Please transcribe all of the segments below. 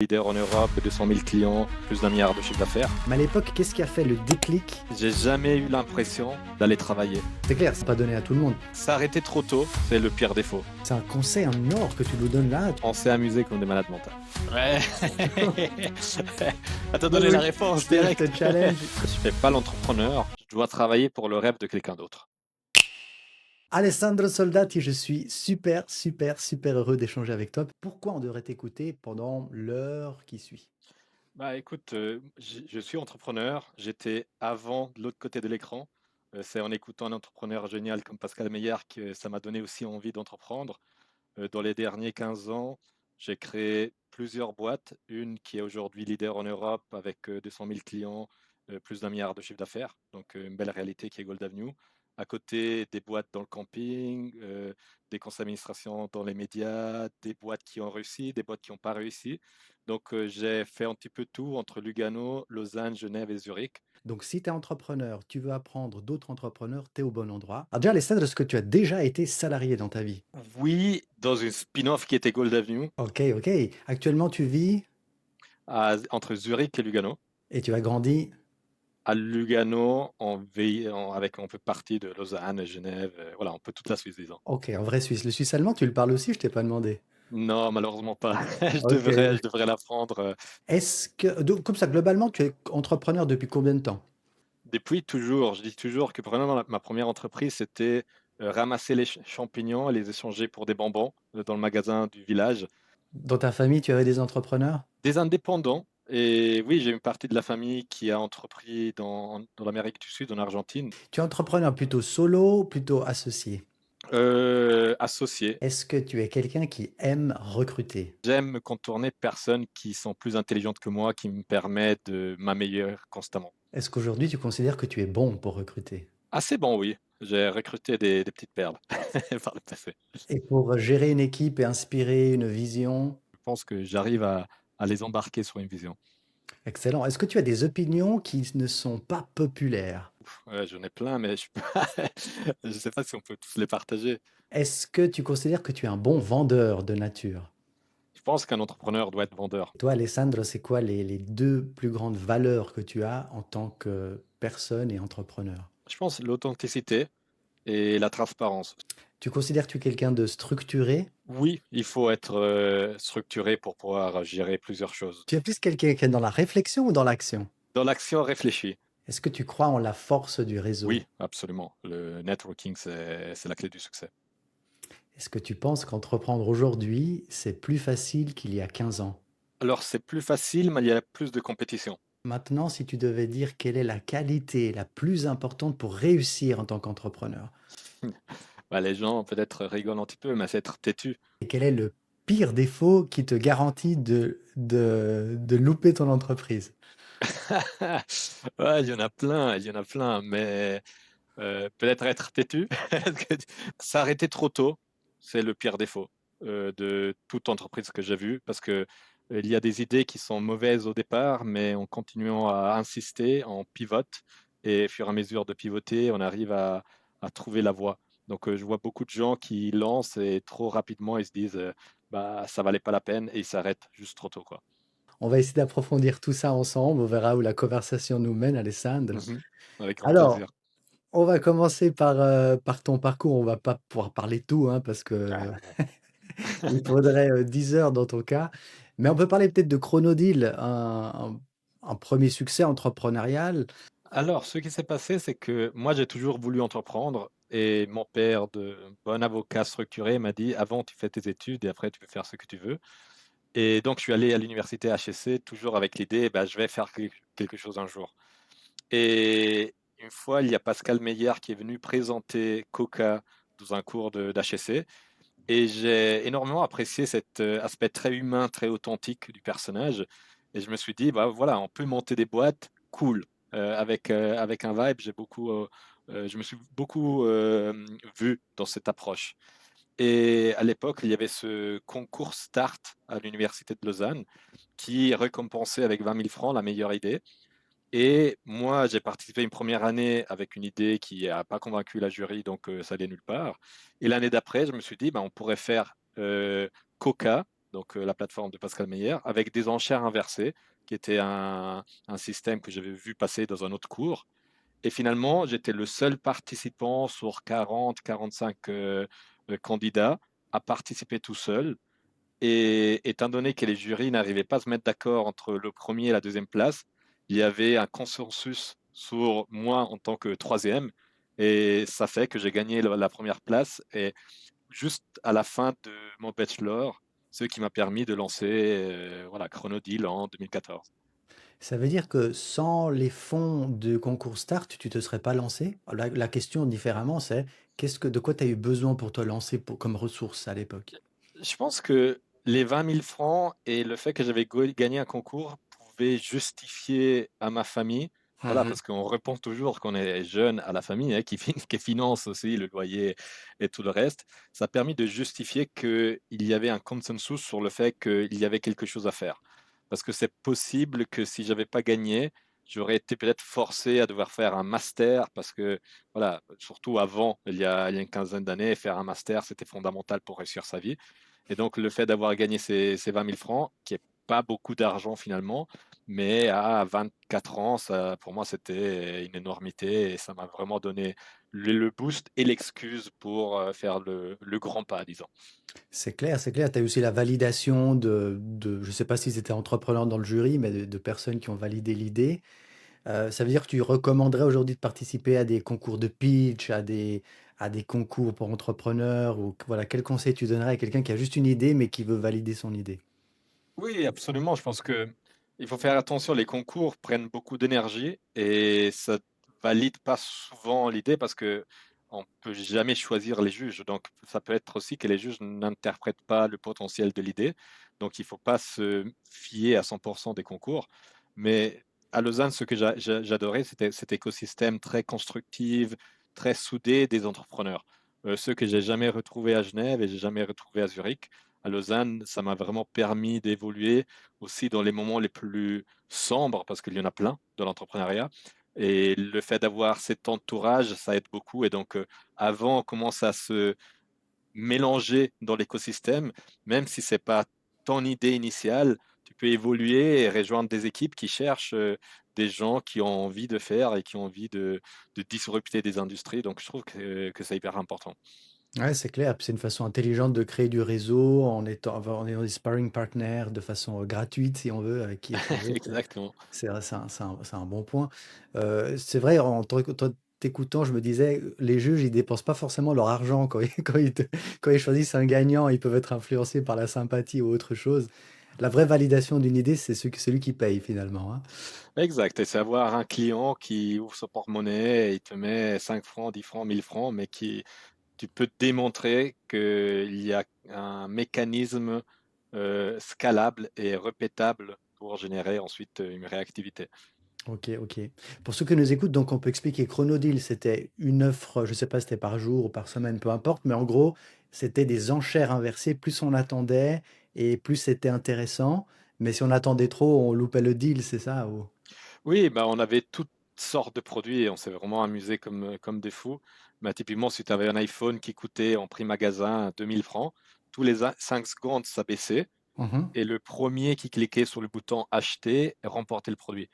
leader en Europe, 200 000 clients, plus d'un milliard de chiffre d'affaires. Mais à l'époque, qu'est-ce qui a fait le déclic? J'ai jamais eu l'impression d'aller travailler. C'est clair, c'est pas donné à tout le monde. S'arrêter trop tôt, c'est le pire défaut. C'est un conseil en or que tu nous donnes là. On s'est amusé comme des malades mentales. Ouais. Attends, Oui, donner oui. la réponse Je direct. te challenge. Je fais pas l'entrepreneur, je dois travailler pour le rêve de quelqu'un d'autre. Alessandro Soldati, je suis super heureux d'échanger avec toi. Pourquoi on devrait t'écouter pendant l'heure qui suit? Bah écoute, je suis entrepreneur. J'étais avant de l'autre côté de l'écran. C'est en écoutant un entrepreneur génial comme Pascal Meyer que ça m'a donné aussi envie d'entreprendre. Dans les derniers 15 ans, j'ai créé plusieurs boîtes. Une qui est aujourd'hui leader en Europe avec 200 000 clients, plus d'un milliard de chiffre d'affaires. Donc une belle réalité qui est Gold Avenue. À côté, des boîtes dans le camping, des conseils d'administration dans les médias, des boîtes qui ont réussi, des boîtes qui n'ont pas réussi. Donc j'ai fait un petit peu tout entre Lugano, Lausanne, Genève et Zurich. Donc, si tu es entrepreneur, tu veux apprendre d'autres entrepreneurs, tu es au bon endroit. Alors déjà, Alessandro, est-ce que tu as déjà été salarié dans ta vie? Oui, dans une spin-off qui était Gold Avenue, Ok. Actuellement, tu vis entre Zurich et Lugano. et tu as grandi. À Lugano, avec un peu partie de Lausanne, Genève, voilà, un peu toute la Suisse, disons. Ok, en vrai suisse. Le suisse allemand, tu le parles aussi, je t'ai pas demandé. Non, malheureusement pas. Ok. Je devrais l'apprendre Est-ce que, donc, comme ça, globalement, tu es entrepreneur depuis combien de temps? depuis toujours. Je dis toujours que vraiment ma première entreprise, c'était ramasser les champignons et les échanger pour des bonbons dans le magasin du village. Dans ta famille, tu avais des entrepreneurs? Des indépendants. Et oui, j'ai une partie de la famille qui a entrepris dans l'Amérique du Sud, en Argentine, Tu es entrepreneur plutôt solo, plutôt associé? associés. Est-ce que tu es quelqu'un qui aime recruter? J'aime me contourner de personnes qui sont plus intelligentes que moi, qui me permettent de m'améliorer constamment. Est-ce qu'aujourd'hui, tu considères que tu es bon pour recruter? Assez bon, oui. J'ai recruté des petites perles par le passé. Et pour gérer une équipe et inspirer une vision? Je pense que j'arrive à les embarquer sur une vision. Excellent. Est-ce que tu as des opinions qui ne sont pas populaires? Ouais, j'en ai plein, mais je sais pas si on peut tous les partager. Est-ce que tu considères que tu es un bon vendeur de nature? Je pense qu'un entrepreneur doit être vendeur. Toi, Alessandro, c'est quoi les 2 plus grandes valeurs que tu as en tant que personne et entrepreneur? Je pense l'authenticité et la transparence. Tu considères que tu es quelqu'un de structuré? Oui, il faut être structuré pour pouvoir gérer plusieurs choses. Tu es plus quelqu'un qui est dans la réflexion ou dans l'action? Dans l'action réfléchie. Est-ce que tu crois en la force du réseau? Oui, absolument. Le networking, c'est la clé du succès. Est-ce que tu penses qu'entreprendre aujourd'hui, c'est plus facile qu'il y a 15 ans? Alors, c'est plus facile, mais il y a plus de compétition. Maintenant, si tu devais dire quelle est la qualité la plus importante pour réussir en tant qu'entrepreneur? Bah, les gens peut-être rigolent un petit peu, mais c'est être têtu. Et quel est le pire défaut qui te garantit de louper ton entreprise? Ouais, il y en a plein, mais peut-être être têtu. Parce que s'arrêter trop tôt, c'est le pire défaut de toute entreprise que j'ai vue, parce que il y a des idées qui sont mauvaises au départ, mais en continuant à insister, on pivote et au fur et à mesure de pivoter, on arrive à trouver la voie. Donc je vois beaucoup de gens qui lancent et trop rapidement, ils se disent, bah, ça valait pas la peine et ils s'arrêtent juste trop tôt, quoi. On va essayer d'approfondir tout ça ensemble. On verra où la conversation nous mène, Alessandre. Mmh. Avec grand Alors, plaisir. on va commencer par ton parcours. On va pas pouvoir parler de tout, hein, parce que il faudrait, 10 heures dans ton cas. Mais on peut parler peut-être de Chronodeal, un 1er succès entrepreneurial. Alors, ce qui s'est passé, c'est que moi, j'ai toujours voulu entreprendre et mon père, de bon avocat structuré, m'a dit: «Avant, tu fais tes études et après tu peux faire ce que tu veux». Et donc je suis allé à l'université HEC toujours avec l'idée: «Bah, je vais faire quelque chose un jour». Et une fois, il y a Pascal Meyer qui est venu présenter Coca dans un cours de d'HEC et j'ai énormément apprécié cet, aspect très humain, très authentique du personnage et je me suis dit: «Bah, voilà, on peut monter des boîtes cool», avec un vibe. Je me suis beaucoup, vu dans cette approche et à l'époque, il y avait ce concours Start à l'université de Lausanne qui récompensait avec 20 000 francs la meilleure idée et moi, j'ai participé une première année avec une idée qui a pas convaincu la jury, donc ça allait nulle part et l'année d'après, je me suis dit: «Bah, on pourrait faire, Coca», donc la plateforme de Pascal Meyer, avec des enchères inversées, qui était un système que j'avais vu passer dans un autre cours. Et finalement, j'étais le seul participant sur 40-45 candidats à participer tout seul. Et étant donné que les jurys n'arrivaient pas à se mettre d'accord entre le premier et la deuxième place, il y avait un consensus sur moi en tant que troisième. Et ça fait que j'ai gagné la première place. Et juste à la fin de mon bachelor, ce qui m'a permis de lancer voilà, Chronodeal en 2014. Ça veut dire que sans les fonds de concours Start, tu te serais pas lancé? La question différemment, c'est de quoi tu as eu besoin pour te lancer comme ressource à l'époque? Je pense que les 20 000 francs et le fait que j'avais gagné un concours pouvaient justifier à ma famille, voilà, Mmh. parce qu'on répond toujours qu'on est jeune à la famille, hein, qui finance aussi le loyer et tout le reste. Ça a permis de justifier qu'il y avait un consensus sur le fait qu'il y avait quelque chose à faire. Parce que c'est possible que si j'avais pas gagné, j'aurais été peut-être forcé à devoir faire un master parce que, voilà, surtout avant, il y a une quinzaine d'années, faire un master, c'était fondamental pour réussir sa vie. Et donc, le fait d'avoir gagné ces 20 000 francs, qui est pas beaucoup d'argent finalement, mais à 24 ans, ça, pour moi, c'était une énormité et ça m'a vraiment donné le boost et l'excuse pour faire le grand pas, disons. C'est clair, c'est clair. Tu as aussi la validation je ne sais pas si c'était entrepreneurs dans le jury, mais de personnes qui ont validé l'idée. Ça veut dire que tu recommanderais aujourd'hui de participer à des concours de pitch, à des concours pour entrepreneurs ou voilà, quel conseil tu donnerais à quelqu'un qui a juste une idée, mais qui veut valider son idée? Oui, absolument. Je pense que il faut faire attention. Les concours prennent beaucoup d'énergie et ça valide pas souvent l'idée parce que on peut jamais choisir les juges. Donc, ça peut être aussi que les juges n'interprètent pas le potentiel de l'idée. Donc, il faut pas se fier à 100% des concours. Mais à Lausanne, ce que j'adorais, c'était cet écosystème très constructif, très soudé des entrepreneurs. Ceux que j'ai jamais retrouvés à Genève et j'ai jamais retrouvés à Zurich à Lausanne, ça m'a vraiment permis d'évoluer aussi dans les moments les plus sombres, parce qu'il y en a plein dans l'entrepreneuriat. Et le fait d'avoir cet entourage, ça aide beaucoup. Et donc, avant, on commence à se mélanger dans l'écosystème, même si c'est pas ton idée initiale, tu peux évoluer et rejoindre des équipes qui cherchent des gens qui ont envie de faire et qui ont envie de disrupter des industries. Donc, je trouve que c'est hyper important. Ouais, c'est clair. Puis c'est une façon intelligente de créer du réseau en ayant des sparring partners de façon gratuite, si on veut, avec qui échanger. Exactement. C'est un bon point. C'est vrai, t'écoutant, je me disais, les juges, ils dépensent pas forcément leur argent quand ils choisissent un gagnant, ils peuvent être influencés par la sympathie ou autre chose. La vraie validation d'une idée, c'est celui qui paye finalement, hein. Exact, et c'est avoir un client qui ouvre son porte-monnaie et il te met 5 francs, 10 francs, 1000 francs, mais qui tu peux démontrer qu'il y a un mécanisme scalable et répétable pour générer ensuite une réactivité. Ok, ok. Pour ceux qui nous écoutent, donc on peut expliquer Chronodeal, c'était une offre, je sais pas si c'était par jour ou par semaine, peu importe, mais en gros, c'était des enchères inversées. Plus on attendait et plus c'était intéressant. Mais si on attendait trop, on loupait le deal, c'est ça? Oui, bah, on avait toutes sortes de produits et on s'est vraiment amusé comme des fous. Bah, typiquement, si tu avais un iPhone qui coûtait en prix magasin 2000 francs, tous les 5 secondes, ça baissait. Mhm. Et le premier qui cliquait sur le bouton acheter remportait le produit.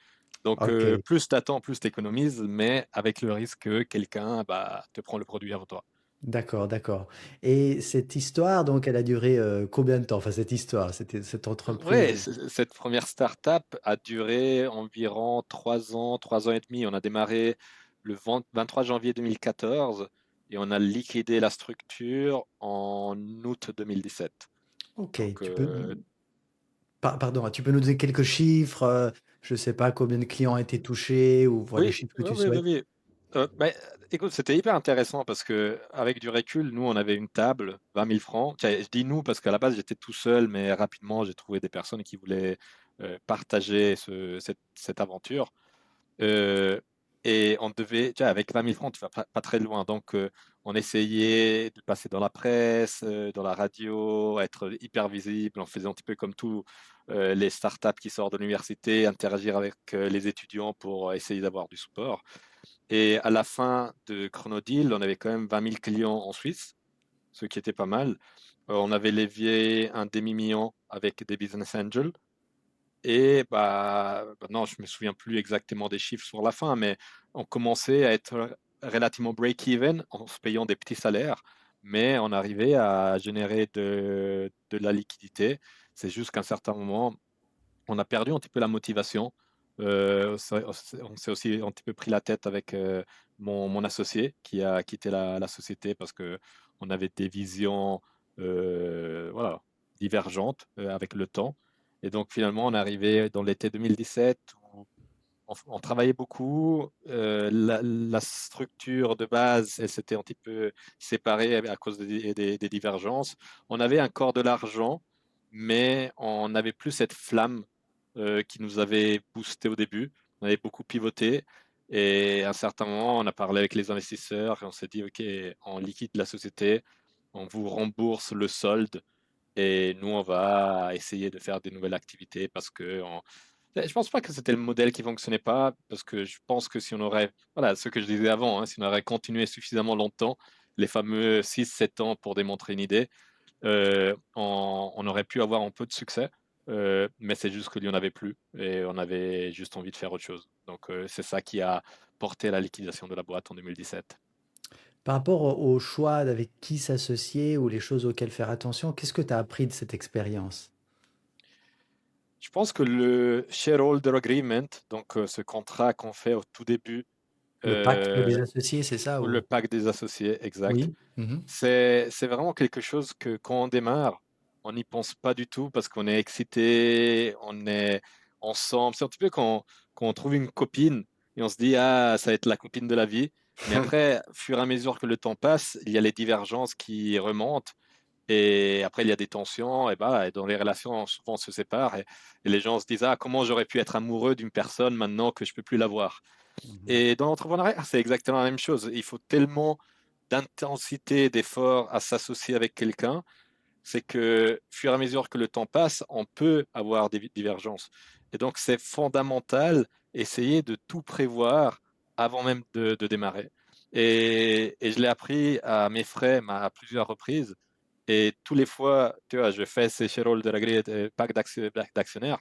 Donc, Ok, plus tu attends, plus tu économises, mais avec le risque que quelqu'un bah, te prend le produit avant toi. d'accord, d'accord. Et cette histoire, donc, elle a duré combien de temps? Enfin, cette histoire, cette Ouais, entreprise. cette première startup a duré environ 3 ans, 3 ans et demi. On a démarré le 23 janvier 2014 et on a liquidé la structure en août 2017. Ok, Donc, pardon, tu peux nous donner quelques chiffres, je sais pas combien de clients ont été touchés ou voilà, les oui, chiffres que oui, tu oui, oui, souhaites. oui. Bah, écoute, c'était hyper intéressant parce que avec du recul, nous, on avait une table, 20 000 francs. Tiens, je dis nous parce qu'à la base, j'étais tout seul, mais rapidement, j'ai trouvé des personnes qui voulaient partager cette aventure. Euh, et on devait, tu vois, avec 20 000 francs, tu vas pas très loin. Donc, on essayait de passer dans la presse, dans la radio, être hyper visible. On faisait un petit peu comme tous les startups qui sortent de l'université, interagir avec les étudiants pour essayer d'avoir du support. Et à la fin de Chronodeal, on avait quand même 20 000 clients en Suisse, ce qui était pas mal. on avait levé un demi-million avec des business angels et maintenant je me souviens plus exactement des chiffres sur la fin, mais on commençait à être relativement break-even en se payant des petits salaires, mais on arrivait à générer de la liquidité. C'est juste qu'à un certain moment, on a perdu un petit peu la motivation. On s'est aussi un petit peu pris la tête avec mon associé qui a quitté la société parce que on avait des visions voilà, divergentes avec le temps. Et donc finalement, on est arrivé dans l'été 2017 où on travaillait beaucoup. La structure de base, elle s'était un petit peu séparée à cause des divergences. On avait encore de l'argent, mais on n'avait plus cette flamme qui nous avait boosté au début. On avait beaucoup pivoté. Et à un certain moment, on a parlé avec les investisseurs et on s'est dit, OK, on liquide la société, on vous rembourse le solde et nous, on va essayer de faire des nouvelles activités parce que je pense pas que c'était le modèle qui fonctionnait pas, parce que je pense que si on aurait, voilà, ce que je disais avant, hein, si on aurait continué suffisamment longtemps, les fameux 6, 7 ans pour démontrer une idée, on aurait pu avoir un peu de succès, mais c'est juste qu'il n'y en avait plus et on avait juste envie de faire autre chose. Donc, c'est ça qui a porté à la liquidation de la boîte en 2017. Par rapport au choix avec qui s'associer ou les choses auxquelles faire attention, qu'est-ce que tu as appris de cette expérience? Je pense que le shareholder agreement, donc ce contrat qu'on fait au tout début, Le pacte des euh, associés, c'est ça ou le ou? pacte des associés, exact. Oui. Mmh. C'est vraiment quelque chose que quand on démarre, on n'y pense pas du tout parce qu'on est excité, on est ensemble. C'est un petit peu quand on trouve une copine et on se dit, ah, ça va être la copine de la vie. Mais après, au fur et à mesure que le temps passe, il y a les divergences qui remontent et après il y a des tensions et dans les relations, souvent on se sépare et les gens se disent, ah, comment j'aurais pu être amoureux d'une personne maintenant que je peux plus la voir. Mmh. Et dans l'entrepreneuriat, c'est exactement la même chose. Il faut tellement d'intensité, d'effort à s'associer avec quelqu'un, c'est que, au fur et à mesure que le temps passe, on peut avoir des divergences. Et donc, c'est fondamental essayer de tout prévoir avant même de démarrer. Et je l'ai appris à mes frais à plusieurs reprises. Et tous les fois, tu vois, je fais ces shareholder agreement, packs d'actionnaires.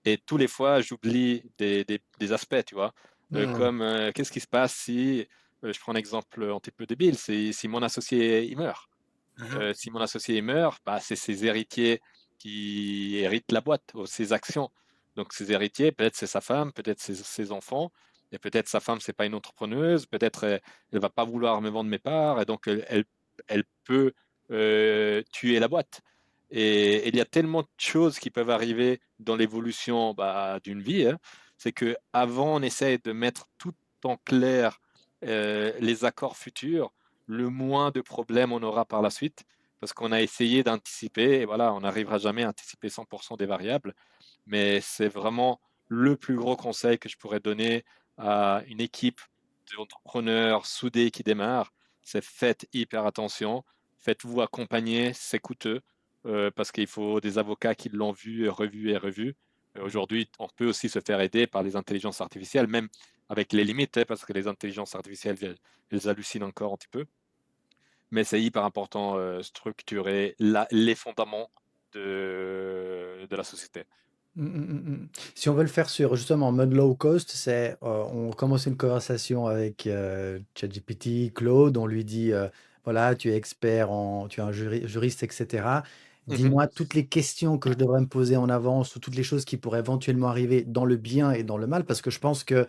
Et tous les fois, j'oublie des aspects, tu vois. Mmh. Comme qu'est-ce qui se passe si, je prends un exemple un petit peu débile, si mon associé il meurt. Mmh. Si mon associé il meurt, c'est ses héritiers qui héritent la boîte, ou ses actions. Donc ses héritiers, peut-être c'est sa femme, peut-être c'est ses enfants, et peut-être sa femme c'est pas une entrepreneuse, peut-être elle va pas vouloir me vendre mes parts, et donc elle peut tuer la boîte. Et il y a tellement de choses qui peuvent arriver dans l'évolution d'une vie, hein. C'est que avant on essaye de mettre tout en clair les accords futurs, le moins de problèmes on aura par la suite, parce qu'on a essayé d'anticiper, et voilà, on n'arrivera jamais à anticiper 100% des variables, mais c'est vraiment le plus gros conseil que je pourrais donner à une équipe d'entrepreneurs soudés qui démarrent, c'est faites hyper attention, faites-vous accompagner, c'est coûteux, parce qu'il faut des avocats qui l'ont vu et revu et revu. Aujourd'hui, on peut aussi se faire aider par les intelligences artificielles, même avec les limites, hein, parce que les intelligences artificielles, elles hallucinent encore un petit peu. Mais c'est hyper important, structurer les fondements de la société. Mmh mh, mmh mh. Si on veut le faire sur justement en mode low cost, c'est, on commence une conversation avec, ChatGPT, Claude, on lui dit, «Voilà, tu es expert en tu es un juriste et cetera. Mmh. Dis-moi toutes les questions que je devrais me poser en avance ou toutes les choses qui pourraient éventuellement arriver dans le bien et dans le mal». Parce que je pense que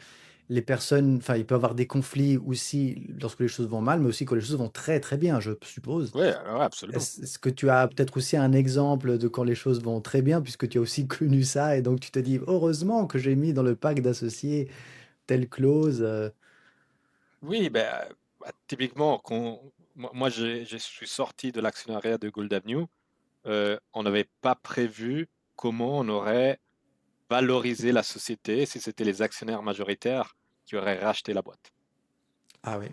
les personnes enfin, il peut y avoir des conflits aussi lorsque les choses vont mal, mais aussi quand les choses vont très, très bien, je suppose. Ouais, ouais, absolument. Est-ce que tu as peut-être aussi un exemple de quand les choses vont très bien, puisque tu as aussi connu ça et donc tu te dis: «Heureusement que j'ai mis dans le pacte d'associés telle clause», Oui, typiquement, moi je suis sorti de l'actionnariat de Gold Avenue, on n'avait pas prévu comment on aurait valorisé la société si c'était les actionnaires majoritaires qui auraient racheté la boîte. Ah oui.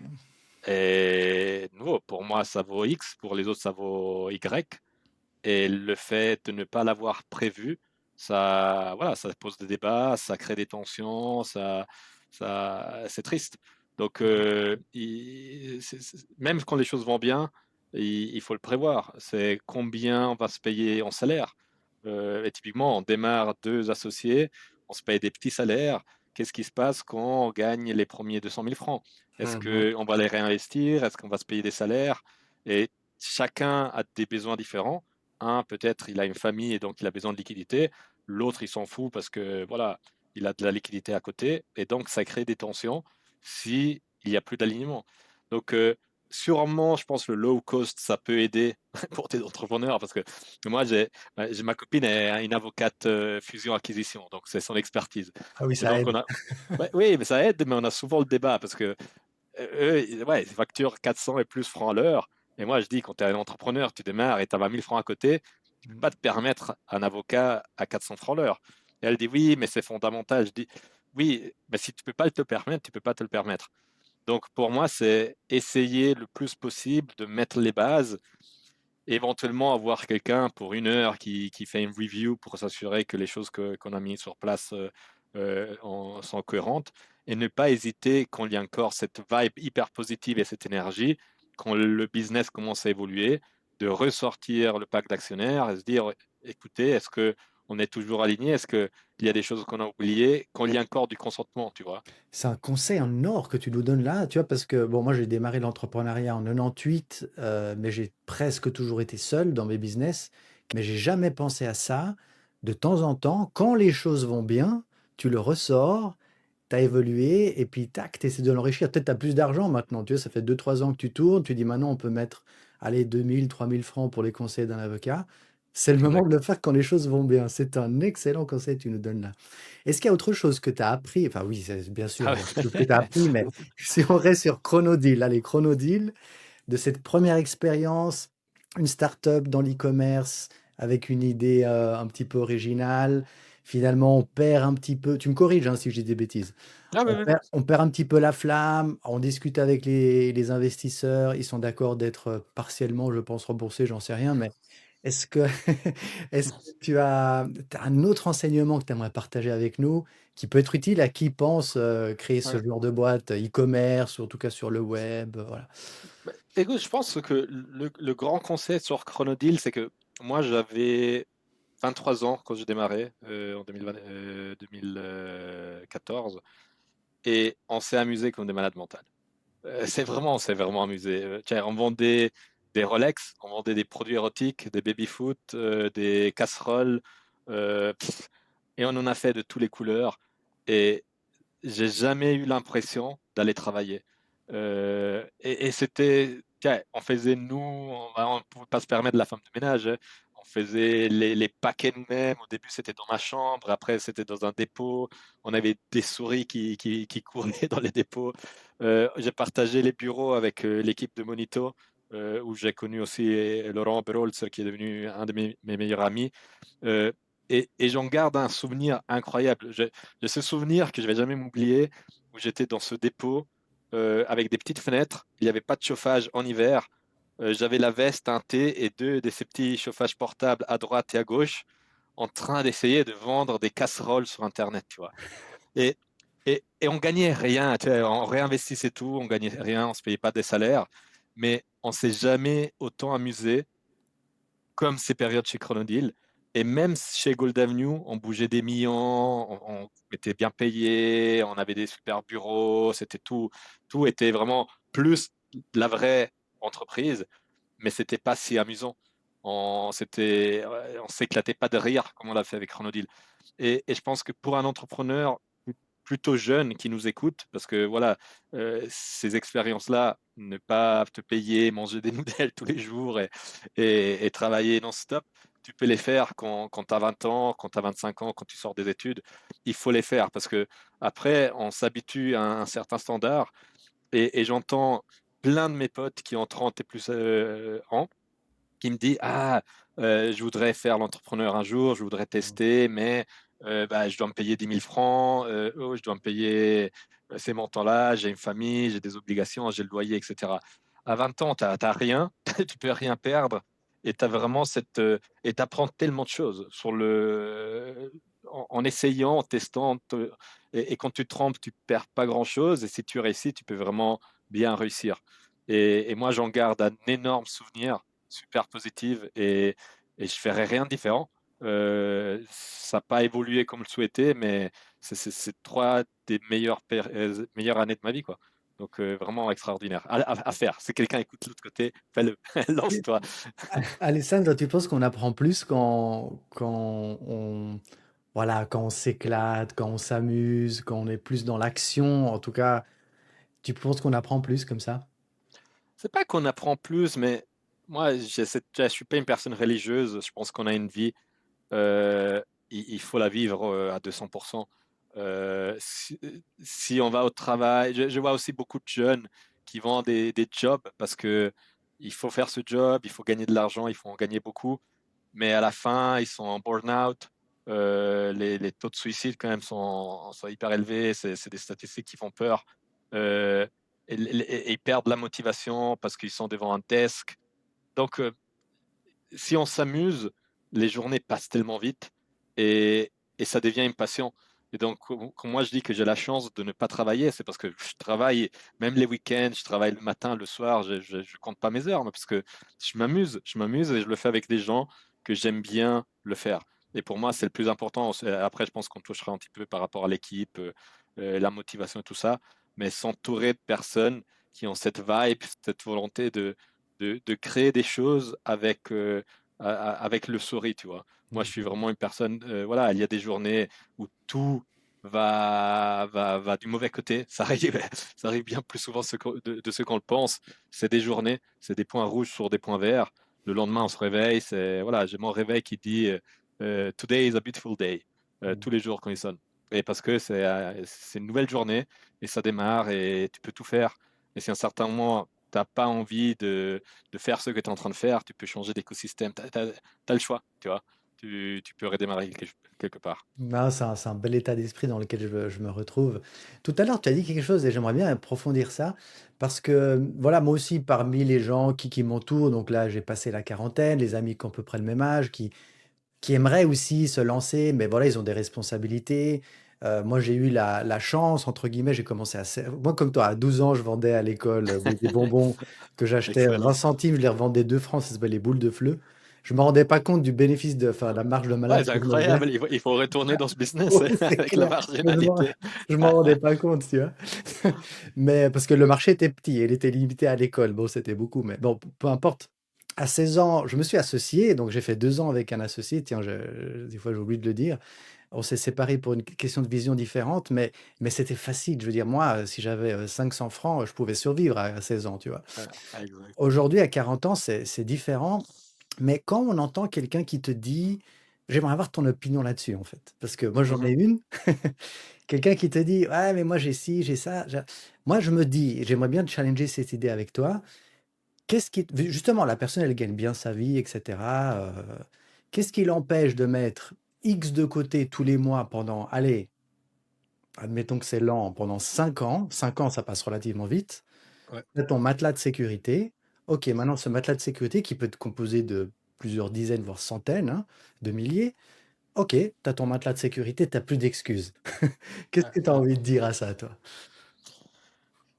Et nous, pour moi, ça vaut X, pour les autres, ça vaut Y. Et le fait de ne pas l'avoir prévu, ça, voilà, ça pose des débats, ça crée des tensions, c'est triste. Donc, même quand les choses vont bien, il faut le prévoir. C'est combien on va se payer en salaire? Et typiquement, on démarre 2 associés, on se paye des petits salaires. Qu'est-ce qui se passe quand on gagne les premiers 200 000 francs? Est-ce Mmh. qu'on va les réinvestir? Est-ce qu'on va se payer des salaires? Et chacun a des besoins différents. Un, peut-être, il a une famille et donc il a besoin de liquidité. L'autre, il s'en fout parce que, voilà, il a de la liquidité à côté et donc ça crée des tensions si il y a plus d'alignement. Donc, sûrement, je pense le low cost, ça peut aider pour tes entrepreneurs parce que moi, ma copine est une avocate fusion-acquisition, donc c'est son expertise. Ah oui, Et ça donc, aide. ouais, oui, mais ça aide, mais on a souvent le débat parce que eux, ouais, ils facturent 400 et plus francs à l'heure. Et moi, je dis, quand tu es un entrepreneur, tu démarres et tu as 20 000 francs à côté, tu peux Mmh. pas te permettre un avocat à 400 francs l'heure. Et elle dit, oui, mais c'est fondamental. Je dis, oui, mais si tu peux pas te le permettre, tu peux pas te le permettre. Donc, pour moi, c'est essayer le plus possible de mettre les bases, éventuellement avoir quelqu'un pour 1 heure qui fait une review pour s'assurer que les choses qu'on a mis sur place sont cohérentes et ne pas hésiter quand il y a encore cette vibe hyper positive et cette énergie, quand le business commence à évoluer, de ressortir le pack d'actionnaires et se dire, écoutez, est-ce que on est toujours aligné? Est-ce qu'il y a des choses qu'on a oubliées? Quand il y a encore du consentement, tu vois? C'est un conseil en or que tu nous donnes là, tu vois? Parce que bon, moi, j'ai démarré l'entrepreneuriat en 98, mais j'ai presque toujours été seul dans mes business, mais j'ai jamais pensé à ça. De temps en temps, quand les choses vont bien, tu le ressors, tu as évolué et puis tac, tu essaies de l'enrichir. Peut-être tu as plus d'argent maintenant, tu vois? Ça fait 2 3 ans que tu tournes, tu dis: «Maintenant, on peut mettre, allez, 2 000 3 000 francs pour les conseils d'un avocat». C'est le moment de Exact. le faire quand les choses vont bien. C'est un excellent conseil que tu nous donnes là. Est-ce qu'il y a autre chose que tu as appris? Enfin oui, c'est bien sûr, Ah il y a quelque chose que tu as ouais. appris, mais si on reste sur Chronodeal, allez, Chronodeal, de cette première expérience, une start-up dans l'e-commerce avec une idée, un petit peu originale. Finalement, on perd un petit peu, tu me corriges, hein, si je dis des bêtises. Ah ouais, ouais. On perd un petit peu la flamme, on discute avec les investisseurs, ils sont d'accord d'être, partiellement, je pense, remboursés, j'en sais rien, mais est-ce que est-ce que tu as un autre enseignement que tu aimerais partager avec nous, qui peut être utile à qui pense, créer ce Ouais. genre de boîte, e-commerce ou en tout cas sur le web, voilà? Bah, écoute, je pense que le grand conseil sur Chronodeal, c'est que moi, j'avais 23 ans quand j'ai démarré en 2020, 2014, et on s'est amusé comme des malades mentales. On s'est vraiment amusé. Tiens, on vendait des Rolex, on vendait des produits érotiques, des baby-foot, des casseroles, euh, pff, et on en a fait de toutes les couleurs. Et j'ai jamais eu l'impression d'aller travailler. Et c'était, tiens, on faisait nous, on pouvait pas se permettre de la femme de ménage, hein. On faisait les paquets nous-mêmes. Au début, c'était dans ma chambre. Après, c'était dans un dépôt. On avait des souris qui couraient dans les dépôts. J'ai partagé les bureaux avec l'équipe de Monito, où j'ai connu aussi Laurent Berolz, qui est devenu un de mes meilleurs amis. Euh, et j'en garde un souvenir incroyable. J'ai ce souvenir que je vais jamais m'oublier, où j'étais dans ce dépôt avec des petites fenêtres. Il n'y avait pas de chauffage en hiver. J'avais la veste, un thé et deux de ces petits chauffages portables à droite et à gauche, en train d'essayer de vendre des casseroles sur Internet, tu vois. Et, et on gagnait rien, tu vois, on réinvestissait tout, on gagnait rien, on se payait pas des salaires, mais on s'est jamais autant amusé comme ces périodes chez Chronodeal. Et même chez Gold Avenue, on bougeait des millions, on était bien payé, on avait des super bureaux, c'était tout était vraiment plus de la vraie entreprise, mais c'était pas si amusant. Ouais, on s'éclatait pas de rire comme on l'a fait avec Chronodeal. Et je pense que pour un entrepreneur plutôt jeune qui nous écoute, parce que voilà, ces expériences-là, ne pas te payer, manger des noudelles tous les jours et travailler non-stop, tu peux les faire quand tu as 20 ans, quand tu as 25 ans, quand tu sors des études. Il faut les faire parce que après, on s'habitue à un certain standard et j'entends plein de mes potes qui ont 30 et plus ans qui me dit: «Ah, je voudrais faire l'entrepreneur un jour, je voudrais Mmh. tester, mais bah, je dois me payer 10 000 francs, oh, je dois me payer, ces montants-là, j'ai une famille, j'ai des obligations, j'ai le loyer» et cetera. À 20 ans, tu as rien, tu peux rien perdre et tu as vraiment et tu apprends tellement de choses sur en essayant, en testant, et quand tu te trompes, tu perds pas grand-chose et si tu réussis, tu peux vraiment bien réussir et moi, j'en garde un énorme souvenir, super positif et je ferai rien de différent. Ça a pas évolué comme je souhaitais, mais c'est 3 des meilleures années de ma vie, quoi. Donc vraiment extraordinaire à faire. Si quelqu'un écoute de l'autre côté, fais-le, Et lance-toi. Alessandro, tu penses qu'on apprend plus quand on voilà, quand on s'éclate, quand on s'amuse, quand on est plus dans l'action? En tout cas, tu penses qu'on apprend plus comme ça? C'est pas qu'on apprend plus, mais moi, je suis pas une personne religieuse. Je pense qu'on a une vie, il faut la vivre, à 200. Si on va au travail, je vois aussi beaucoup de jeunes qui vont des jobs parce que il faut faire ce job, il faut gagner de l'argent, il faut en gagner beaucoup, mais à la fin, ils sont en burn-out. Les taux de suicide quand même sont hyper élevés. C'est des statistiques qui font peur. Euh, et ils perdent la motivation parce qu'ils sont devant un desk. Donc, si on s'amuse, les journées passent tellement vite et ça devient une passion. Et donc, quand moi je dis que j'ai la chance de ne pas travailler, c'est parce que je travaille même les week-ends, je travaille le matin, le soir, je compte pas mes heures, mais parce que je m'amuse et je le fais avec des gens que j'aime bien le faire. Et pour moi, c'est le plus important. Après, je pense qu'on touchera un petit peu par rapport à l'équipe, la motivation et tout ça, mais s'entourer de personnes qui ont cette vibe, cette volonté de créer des choses avec le sourire, tu vois. Moi, je suis Mmh. vraiment une personne, voilà, il y a des journées où tout va du mauvais côté. Ça arrive, ça arrive bien plus souvent de ce qu'on le pense. C'est des journées, c'est des points rouges sur des points verts. Le lendemain, on se réveille. Voilà, j'ai mon réveil qui dit Today is a beautiful day, Mmh. tous les jours quand il sonne. Et parce que c'est une nouvelle journée et ça démarre et tu peux tout faire. Et si à un certain moment, tu n'as pas envie de faire ce que tu es en train de faire, tu peux changer d'écosystème. Tu as le choix, tu vois. Tu peux redémarrer quelque part. Non, c'est un bel état d'esprit dans lequel je me retrouve. Tout à l'heure, tu as dit quelque chose et j'aimerais bien approfondir ça parce que, voilà, moi aussi, parmi les gens qui m'entourent, donc là, j'ai passé la quarantaine, les amis qui ont à peu près le même âge, qui aimeraient aussi se lancer, mais voilà, ils ont des responsabilités. Moi, j'ai eu la «chance» entre guillemets, j'ai commencé moi comme toi, à 12 ans, je vendais à l'école, des bonbons que j'achetais, 20 Excellent. centimes, je les revendais 2 francs, ça s'appelle les boules de fleu. Je me rendais pas compte du bénéfice enfin, la marge de Ouais, malade c'est que je me faisais. incroyable. Il faut retourner dans ce business Oui, c'est avec la clair, mais marginalité. je m'en rendais pas compte, tu vois? Mais parce que le marché était petit et il était limité à l'école. Bon, c'était beaucoup, mais bon, peu importe. À 16 ans, je me suis associé, donc j'ai fait 2 ans avec un associé. Tiens, des fois, j'oublie de le dire. On s'est séparés pour une question de vision différente, mais c'était facile. Je veux dire, moi, si j'avais 500 francs, je pouvais survivre à 16 ans, tu vois? Ouais, exact. Aujourd'hui, à 40 ans, c'est différent. Mais quand on entend quelqu'un qui te dit, j'aimerais avoir ton opinion là-dessus, en fait, parce que moi, j'en ai Mhm, une. Quelqu'un qui te dit, ouais, mais moi, j'ai ci, j'ai ça. Moi, je me dis, et j'aimerais bien challenger cette idée avec toi. Justement, la personne, elle gagne bien sa vie, etc. Qu'est-ce qui l'empêche de mettre X de côté tous les mois pendant, allez, admettons que c'est lent, pendant 5 ans. 5 ans, ça passe relativement vite. ouais. Là, ton matelas de sécurité. Ok, maintenant, ce matelas de sécurité qui peut être composé de plusieurs dizaines, voire centaines, hein, de milliers. Ok, tu as ton matelas de sécurité, tu plus d'excuses. Qu'est-ce Ouais, que tu as ouais. envie de dire à ça, toi?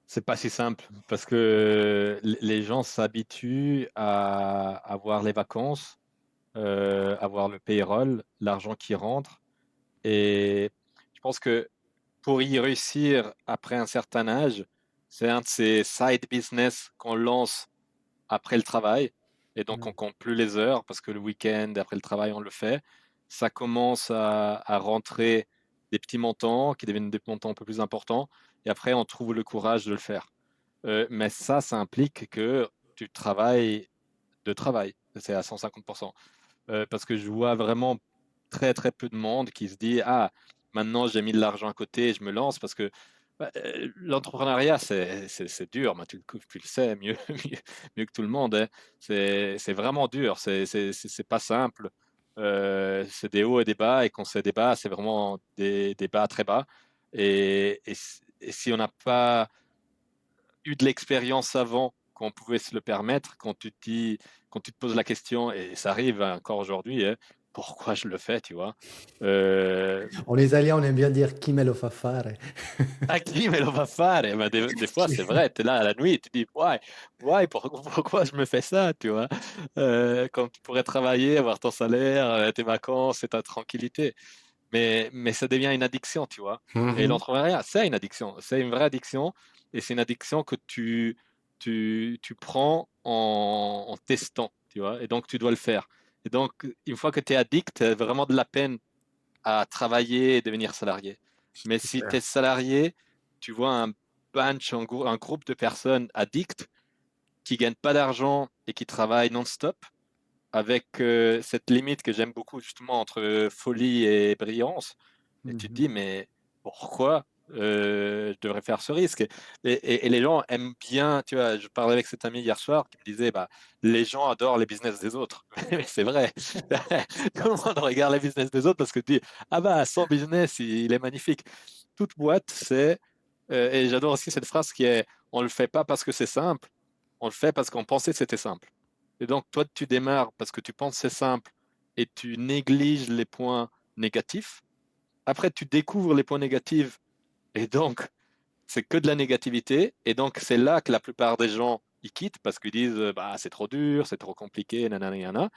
C'est pas si simple parce que les gens s'habituent à avoir les vacances, avoir le payroll, l'argent qui rentre. Et je pense que pour y réussir après un certain âge, c'est un de ces side business qu'on lance après le travail. Et donc, on Mm. compte plus les heures parce que le week-end, après le travail, on le fait. Ça commence à rentrer des petits montants qui deviennent des montants un peu plus importants. Et après, on trouve le courage de le faire. Mais ça implique que tu travailles de travail. C'est à 150%. Parce que je vois vraiment très, très peu de monde qui se dit: «Ah, maintenant j'ai mis de l'argent à côté et je me lance» parce que, bah, l'entrepreneuriat, c'est dur. Moi, tu le sais mieux mieux que tout le monde, hein. C'est vraiment dur, c'est pas simple. C'est des hauts et des bas et quand c'est des bas, c'est vraiment des bas très bas et si on n'a pas eu de l'expérience avant, qu'on pouvait se le permettre, quand tu te poses la question, et ça arrive encore aujourd'hui, hein, pourquoi je le fais, tu vois? Heu, On les Italiens, on aime bien dire: «Chi me lo fa fare?» À qui me lo va fare? Bah, des fois, c'est Qui vrai, tu es là à la nuit, tu dis: Why? Pourquoi je me fais ça?» Tu vois? Quand tu pourrais travailler, avoir ton salaire, tes vacances et ta tranquillité. Mais ça devient une addiction, tu vois? Et Mmh. l'entrepreneuriat, c'est une addiction, c'est une vraie addiction et c'est une addiction que tu prends en testant, tu vois? Et donc tu dois le faire. Et donc une fois que tu es addict, tu as vraiment de la peine à travailler et devenir salarié. Mais C'est si tu clair. es salarié, tu vois un groupe de personnes addictes qui gagnent pas d'argent et qui travaillent non-stop avec, cette limite que j'aime beaucoup justement entre folie et brillance et tu te Mmh. dis: «Mais pourquoi, je devrais faire ce risque?» Et les gens aiment bien, tu vois? Je parlais avec cet ami hier soir qui me disait: «Bah, les gens adorent les business des autres». Mais c'est vrai. Tout le monde regarde les business des autres parce que tu dis: «Ah bah, son business, il est magnifique». Toute boîte, c'est, et j'adore aussi cette phrase qui est: «On le fait pas parce que c'est simple, on le fait parce qu'on pensait que c'était simple». Et donc toi, tu démarres parce que tu penses que c'est simple et tu négliges les points négatifs. Après, tu découvres les points négatifs et donc c'est que de la négativité et donc c'est là que la plupart des gens, ils quittent parce qu'ils disent, «Bah, c'est trop dur, c'est trop compliqué, nanana, nanana».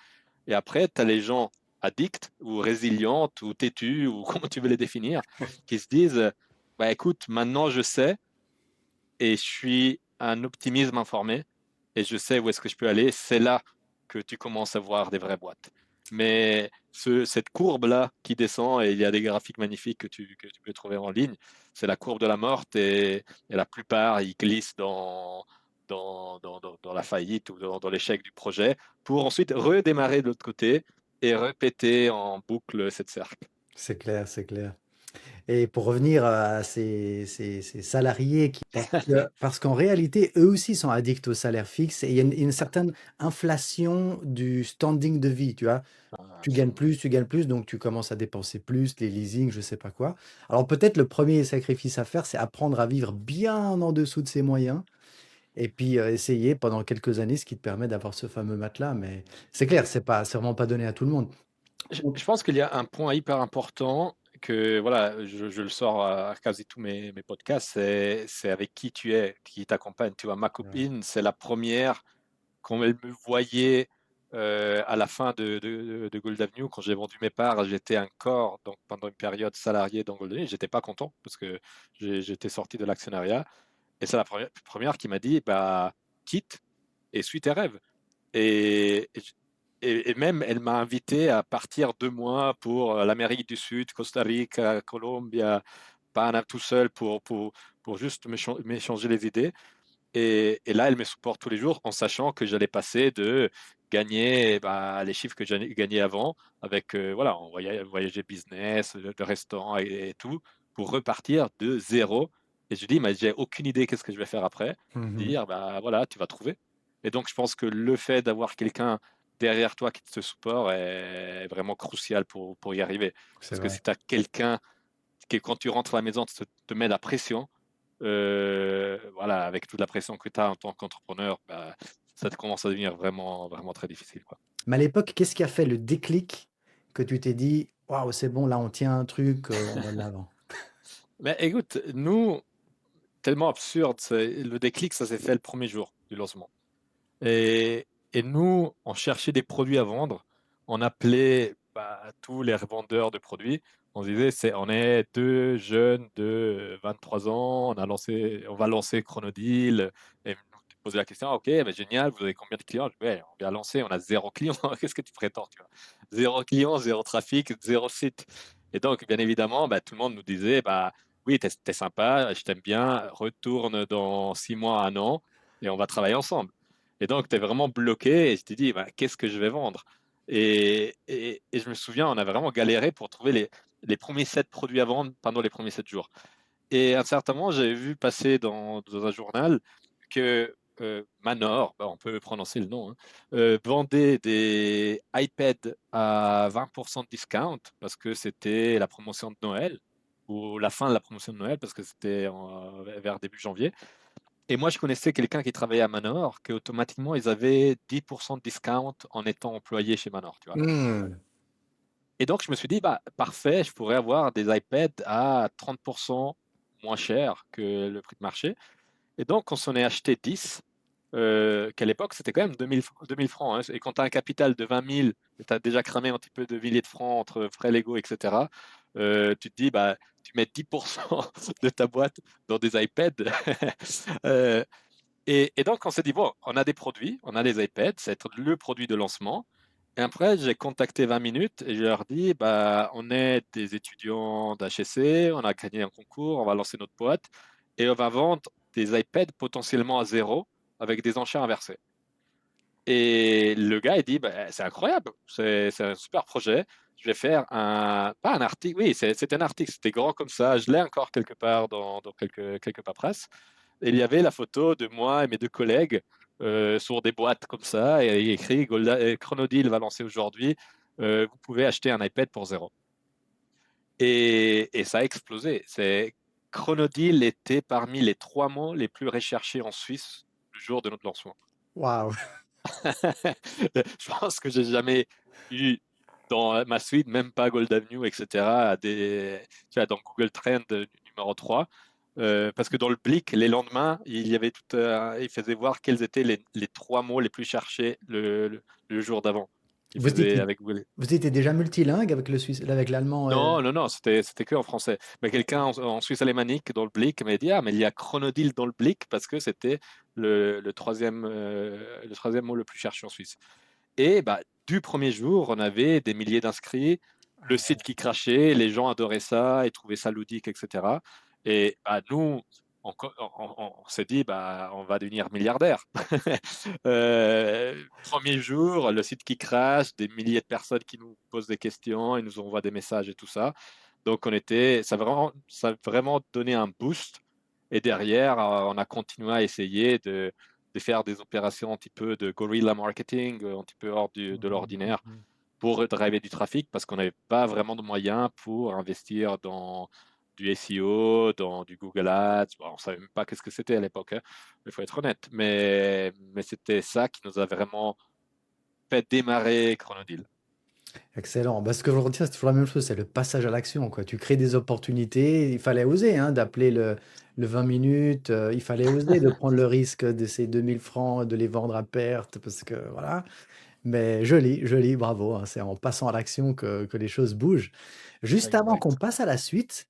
Et après, tu as les gens addicts ou résilientes ou têtus ou comment tu veux les définir, qui se disent, «Bah, écoute, maintenant je sais et je suis un optimisme informé et je sais où est-ce que je peux aller». C'est là que tu commences à voir des vraies boîtes. Mais cette courbe-là qui descend et il y a des graphiques magnifiques que tu peux trouver en ligne, c'est la courbe de la mort et la plupart, ils glissent dans la faillite ou dans l'échec du projet pour ensuite redémarrer de l'autre côté et répéter en boucle cette cercle. C'est clair, c'est clair. Et pour revenir à ces salariés qui parce qu'en réalité, eux aussi sont addicts au salaire fixe et il y a une certaine inflation du standing de vie, tu vois? Ah, absolument. Tu gagnes plus, donc tu commences à dépenser plus, les leasings, je sais pas quoi. Alors peut-être le premier sacrifice à faire, c'est apprendre à vivre bien en dessous de ses moyens et puis, essayer pendant quelques années, ce qui te permet d'avoir ce fameux matelas, mais c'est clair, c'est vraiment pas donné à tout le monde. Donc Je pense qu'il y a un point hyper important que voilà, je le sors à quasi tous mes podcasts, c'est avec qui tu es, qui t'accompagne. Tu vois? Ma ouais. copine, c'est la première quand elle me voyait, à la fin de Gold Avenue, quand j'ai vendu mes parts, j'étais encore donc pendant une période salarié dans Gold Avenue. J'étais pas content parce que j'étais sorti de l'actionnariat et c'est la première qui m'a dit: «Bah, quitte et suis tes rêves». Et même elle m'a invité à partir 2 mois pour, l'Amérique du Sud, Costa Rica, Colombia, Panama, tout seul pour juste m'échanger les idées et là, elle me supporte tous les jours en sachant que j'allais passer de gagner, bah, les chiffres que j'avais gagnés avant avec, voilà, on voyager business, le restaurant et tout, pour repartir de zéro. Et je dis: «Mais j'ai aucune idée qu'est-ce que je vais faire après». Mmh. Dire: «Bah, voilà, tu vas trouver». Et donc je pense que le fait d'avoir quelqu'un derrière toi qui te supporte est vraiment crucial pour y arriver. C'est Parce que vrai. si tu as quelqu'un qui, quand tu rentres à la maison, te met la pression, voilà, avec toute la pression que tu as en tant qu'entrepreneur, bah, ça te commence à devenir vraiment, vraiment très difficile, quoi. Mais à l'époque, qu'est-ce qui a fait le déclic que tu t'es dit: «Waouh, c'est bon, là, on tient un truc, on va de l'avant»? Mais écoute, nous, tellement absurde, le déclic, ça s'est fait le premier jour du lancement. Et nous, on cherchait des produits à vendre. On appelait, bah, tous les revendeurs de produits. On se disait: On est 2 jeunes de 23 ans, on va lancer Chronodeal». Et ils nous posaient la question: «OK, bah, génial, vous avez combien de clients?» Je dis: «Ouais, on vient lancer, on a 0 client, qu'est-ce que tu prétends?» Tu vois? 0 client, 0 trafic, 0 site. Et donc bien évidemment, bah, tout le monde nous disait: «Bah, oui, tu es sympa, je t'aime bien, retourne dans 6 mois, 1 an et on va travailler ensemble». Et donc, tu es vraiment bloqué et je te dis: «Bah, qu'est-ce que je vais vendre?» Et je me souviens, on a vraiment galéré pour trouver les premiers 7 produits à vendre pendant les premiers 7 jours. Et à un certain moment, j'avais vu passer dans un journal que, Manor, bah, on peut prononcer le nom, hein, vendait des iPads à 20 de discount parce que c'était la promotion de Noël ou la fin de la promotion de Noël parce que c'était vers début janvier. Et moi, je connaissais quelqu'un qui travaillait à Manor, qu'automatiquement, ils avaient 10 de discount en étant employé chez Manor, tu vois? Mmh. Et donc je me suis dit: «Bah, parfait, je pourrais avoir des iPads à 30 moins cher que le prix de marché». Et donc on s'en est acheté 10, qu'à l'époque c'était quand même 2 000 francs, hein. Et quand tu as un capital de 20 000 et tu as déjà cramé un petit peu de milliers de francs entre frais légaux et cetera, tu te dis, bah, tu mets 10 de ta boîte dans des iPads. Heu et donc on s'est dit: «Bon, on a des produits, on a les iPads, ça va être le produit de lancement». Et après j'ai contacté 20 minutes et je leur dis: «Bah, on est des étudiants d'HEC, on a gagné un concours, on va lancer notre boîte et on va vendre des iPads potentiellement à zéro avec des enchères inversées». Et le gars, il dit: «Bah, c'est incroyable, c'est un super projet. Je vais faire un» pas un article, oui, c'était un article, c'était grand comme ça, je l'ai encore quelque part dans quelques paperasses. Et il y avait la photo de moi et mes 2 collègues, sur des boîtes comme ça et il y a écrit Chronodeal va lancer aujourd'hui, vous pouvez acheter un iPad pour zéro. Et ça a explosé. Chronodeal était parmi les 3 mots les plus recherchés en Suisse le jour de notre lancement. Waouh! Je pense que j'ai jamais eu dans ma suite, même pas Gold Avenue, et cetera, tu vois, dans Google Trend, numéro 3, parce que dans le Blick, les lendemains, il y avait tout, il faisait voir quels étaient les 3 mots les plus cherchés le jour d'avant. Il Vous faisait étiez avec Google. vous étiez déjà multilingue avec le suisse avec l'allemand, Non, non, non, c'était que en français. Mais quelqu'un en Suisse alémanique dans le Blick m'a dit: «Ah, mais il y a Chronodile dans le Blick», parce que c'était le 3e mot le plus cherché en Suisse. Et bah, du premier jour, on avait des milliers d'inscrits, le site qui crachait, les gens adoraient ça et trouvaient ça ludique, et cetera. Et bah, nous, on s'est dit, bah, on va devenir milliardaires. 1er jour, le site qui crache, des milliers de personnes qui nous posent des questions, ils nous envoient des messages et tout ça. Donc ça a vraiment donné un boost. Et derrière, on a continué à essayer de faire des opérations un petit peu de guerrilla marketing, un petit peu hors de Mmh l'ordinaire, mh. pour driver du trafic parce qu'on n'avait pas vraiment de moyens pour investir dans du SEO, dans du Google Ads. Bon, on ne savait même pas qu'est-ce que c'était à l'époque, hein, il faut être honnête. Mais c'était ça qui nous a vraiment fait démarrer Chronodeal. Excellent. Bah, ce que je retiens, c'est toujours la même chose, c'est le passage à l'action, quoi. Tu crées des opportunités, il fallait oser, hein, d'appeler le 20 minutes, il fallait oser de prendre le risque de ces 2 000 francs, de les vendre à perte parce que voilà. Mais joli, joli, bravo, hein. C'est en passant à l'action que les choses bougent. Juste avant qu'on Exact. passe à la suite,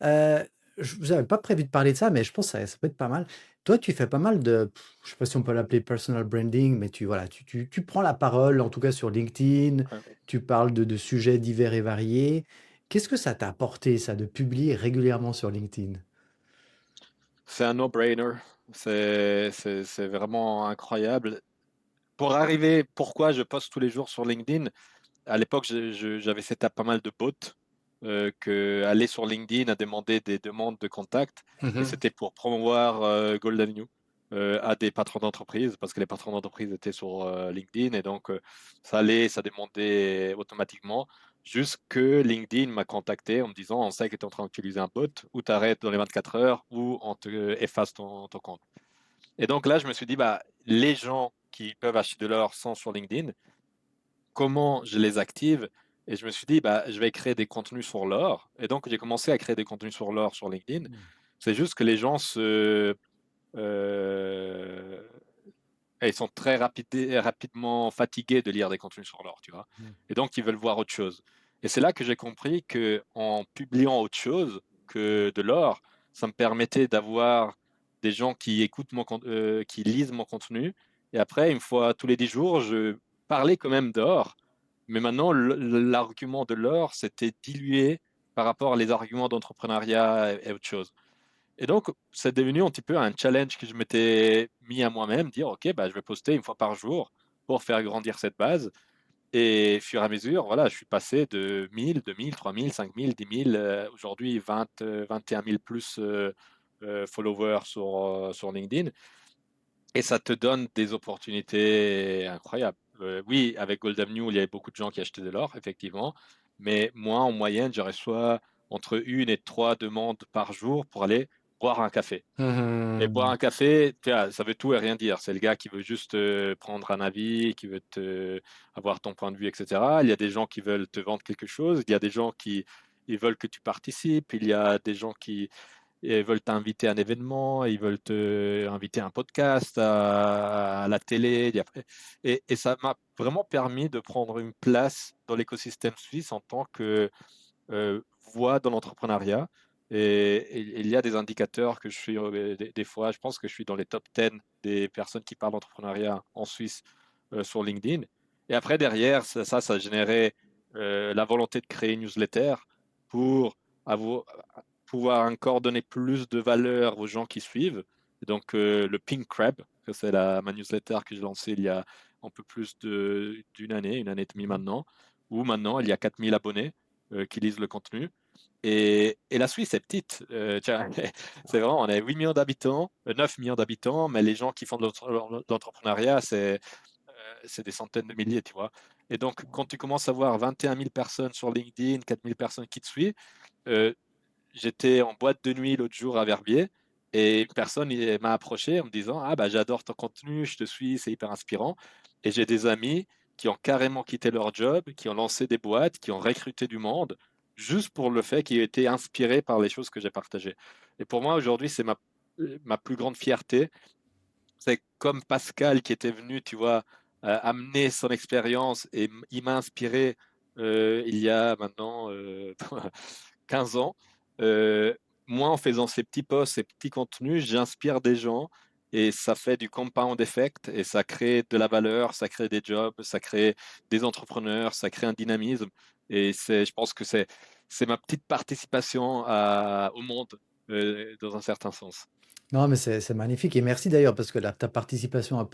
Heu, je n'avais pas prévu de parler de ça, mais je pense que ça peut être pas mal. Toi, tu fais pas mal de je sais pas si on peut l'appeler personal branding, mais tu voilà, tu prends la parole, en tout cas sur LinkedIn, Ouais. tu parles de sujets divers et variés. Qu'est-ce que ça t'a apporté ça, de publier régulièrement sur LinkedIn? C'est un no-brainer. C'est vraiment incroyable. Pour arriver, pourquoi je poste tous les jours sur LinkedIn? À l'époque, j'avais setup pas mal de bots, que aller sur LinkedIn à demander des demandes de contact, et Mmh. c'était pour promouvoir Golden New à des patrons d'entreprise, parce que les patrons d'entreprise étaient sur LinkedIn, et donc ça demandait automatiquement. Jusque LinkedIn m'a contacté en me disant: on sait que tu es en train d'utiliser un bot, ou tu arrêtes dans les 24 heures, ou on te efface ton compte. Et donc là, je me suis dit, bah, les gens qui peuvent acheter de l'or sont sur LinkedIn, comment je les active? Et je me suis dit, bah, je vais créer des contenus sur l'or. Et donc, j'ai commencé à créer des contenus sur l'or sur LinkedIn. Mmh. C'est juste que les gens euh, ils sont rapidement fatigués de lire des contenus sur l'or, tu vois. Mmh. Et donc, ils veulent voir autre chose. Et c'est là que j'ai compris que en publiant autre chose que de l'or, ça me permettait d'avoir des gens qui qui lisent mon contenu. Et après, une fois tous les 10 jours, je parlais quand même d'or. Mais maintenant, l'argument de l'or, c'était dilué par rapport aux arguments d'entrepreneuriat et autre chose. Et donc, c'est devenu un petit peu un challenge que je m'étais mis à moi-même, dire, OK, bah, je vais poster une fois par jour pour faire grandir cette base. Et au fur et à mesure, voilà, je suis passé de 1000, 2000, 3000, 5000, 10 000, aujourd'hui 20, 21 000 plus followers sur LinkedIn. Et ça te donne des opportunités incroyables. Oui, avec Gold Avenue, il y avait beaucoup de gens qui achetaient de l'or, effectivement. Mais moi, en moyenne, je reçois entre une et trois demandes par jour pour aller boire un café. Et boire Mmh. un café, tu vois, ça veut tout et rien dire. C'est le gars qui veut juste prendre un avis, qui veut avoir ton point de vue, etc. Il y a des gens qui veulent te vendre quelque chose. Il y a des gens qui ils veulent que tu participes. Il y a des gens qui veulent t'inviter à un événement. Ils veulent te inviter à un podcast, à la télé. Et ça m'a vraiment permis de prendre une place dans l'écosystème suisse en tant que voix dans l'entrepreneuriat. Et il y a des indicateurs que je suis, des fois, je pense que je suis dans les top 10 des personnes qui parlent d'entrepreneuriat en Suisse sur LinkedIn. Et après, derrière, ça a généré la volonté de créer une newsletter pour avoir, pouvoir encore donner plus de valeur aux gens qui suivent. Et donc, le Pink Crab, que c'est ma newsletter que j'ai lancée il y a un peu plus d'une année, une année et demie maintenant, où maintenant il y a 4000 abonnés qui lisent le contenu. Et la Suisse est petite. Tiens, c'est vraiment, on est 8 millions d'habitants, 9 millions d'habitants, mais les gens qui font de l'entrepreneuriat, c'est des centaines de milliers, tu vois. Et donc, quand tu commences à voir 21 000 personnes sur LinkedIn, 4000 personnes qui te suivent, euh, j'étais en boîte de nuit l'autre jour à Verbier et une personne m'a approché en me disant: «Ah bah j'adore ton contenu, je te suis, c'est hyper inspirant.» Et j'ai des amis qui ont carrément quitté leur job, qui ont lancé des boîtes, qui ont recruté du monde, juste pour le fait qu'ils aient été inspirés par les choses que j'ai partagées. Et pour moi, aujourd'hui, c'est ma plus grande fierté. C'est comme Pascal qui était venu, tu vois, amener son expérience et il m'a inspiré il y a maintenant 15 ans. Euh, Moi, en faisant ces petits posts, ces petits contenus, j'inspire des gens et ça fait du compound effect et ça crée de la valeur, ça crée des jobs, ça crée des entrepreneurs, ça crée un dynamisme. Et je pense que c'est ma petite participation au monde dans un certain sens. Non, mais c'est magnifique et merci d'ailleurs parce que ta participation à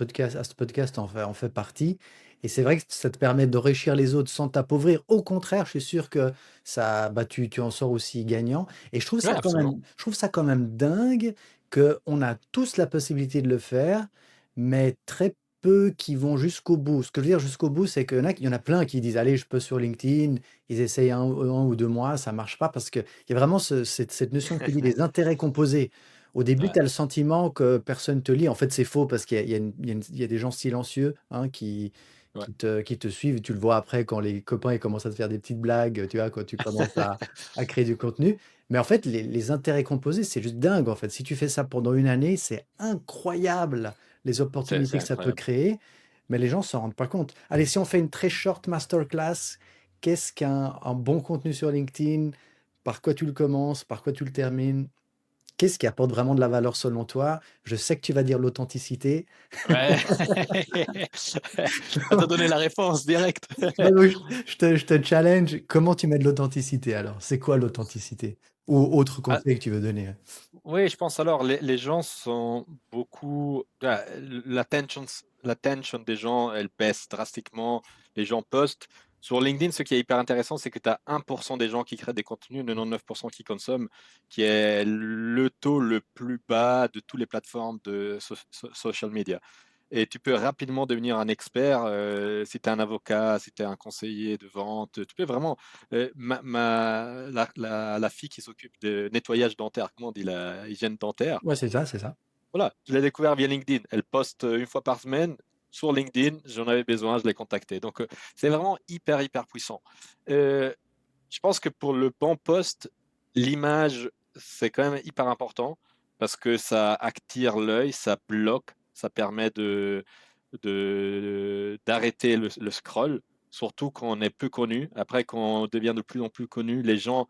ce podcast en fait partie et c'est vrai que ça te permet d'enrichir les autres sans t'appauvrir. Au contraire, je suis sûr que ça bah, tu en sors aussi gagnant et Ouais, absolument. je trouve ça quand même dingue qu'on a tous la possibilité de le faire, mais très peu qui vont jusqu'au bout. Ce que je veux dire jusqu'au bout, c'est qu'il y en a plein qui disent: «Allez, je peux sur LinkedIn», ils essayent 1 ou 2 mois, ça marche pas parce qu'il y a vraiment cette notion que tu dis, les intérêts composés. Au début, Ouais, tu as le sentiment que personne te lit. En fait, c'est faux parce qu'il y a des gens silencieux, hein, qui ouais. qui te suivent. Tu le vois après quand les copains, ils commencent à te faire des petites blagues, tu vois? Quand tu commences à créer du contenu. Mais en fait, les intérêts composés, c'est juste dingue, en fait. Si tu fais ça pendant une année, c'est incroyable les C'est opportunités que ça peut incroyable. créer, mais les gens s'en rendent pas compte. Allez, si on fait une très short masterclass, qu'est-ce qu'un bon contenu sur LinkedIn? Par quoi tu le commences? Par quoi tu le termines? Qu'est-ce qui apporte vraiment de la valeur selon toi? Je sais que tu vas dire l'authenticité. Ouais. On t'a donné la réponse directe. Non, donc je te challenge. Comment tu mets de l'authenticité alors? C'est quoi l'authenticité? Ou autre Ah, conseil que tu veux donner? oui, je pense alors, les gens sont beaucoup. L'attention des gens, elle baisse drastiquement. Les gens postent. Sur LinkedIn, ce qui est hyper intéressant, c'est que tu as 1% des gens qui créent des contenus, 99% qui consomment, qui est le taux le plus bas de toutes les plateformes de social media. Et tu peux rapidement devenir un expert si tu es un avocat, si tu es un conseiller de vente. Tu peux vraiment. La fille qui s'occupe de nettoyage dentaire, comment on dit, la hygiène dentaire, Ouais, c'est ça, c'est ça. voilà, je l'ai découvert via LinkedIn. Elle poste une fois par semaine sur LinkedIn. J'en avais besoin, je l'ai contactée. Donc, c'est vraiment hyper, hyper puissant. Euh, je pense que pour le bon poste, l'image, c'est quand même hyper important parce que ça attire l'œil, ça bloque, ça permet d'arrêter le scroll, surtout quand on est peu connu. Après, quand on devient de plus en plus connu, les gens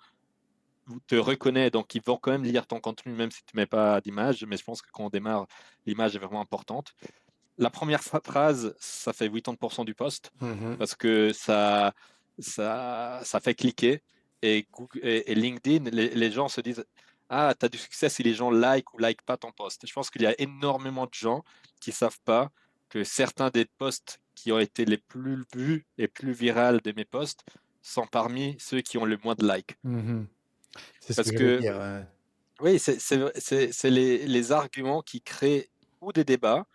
te reconnaissent, donc ils vont quand même lire ton contenu, même si tu ne mets pas d'image. Mais je pense que quand on démarre, l'image est vraiment importante. La première phrase, ça fait 80% du poste Mmh. parce que ça fait cliquer. Et LinkedIn, les gens se disent: «Ah, tu as du succès si les gens like ou like pas ton post.» Je pense qu'il y a énormément de gens qui ne savent pas que certains des posts qui ont été les plus vus et plus virales de mes posts sont parmi ceux qui ont le moins de likes. Mmh. C'est ce que Parce j'allais que, dire, ouais. oui, c'est les arguments qui créent ou des débats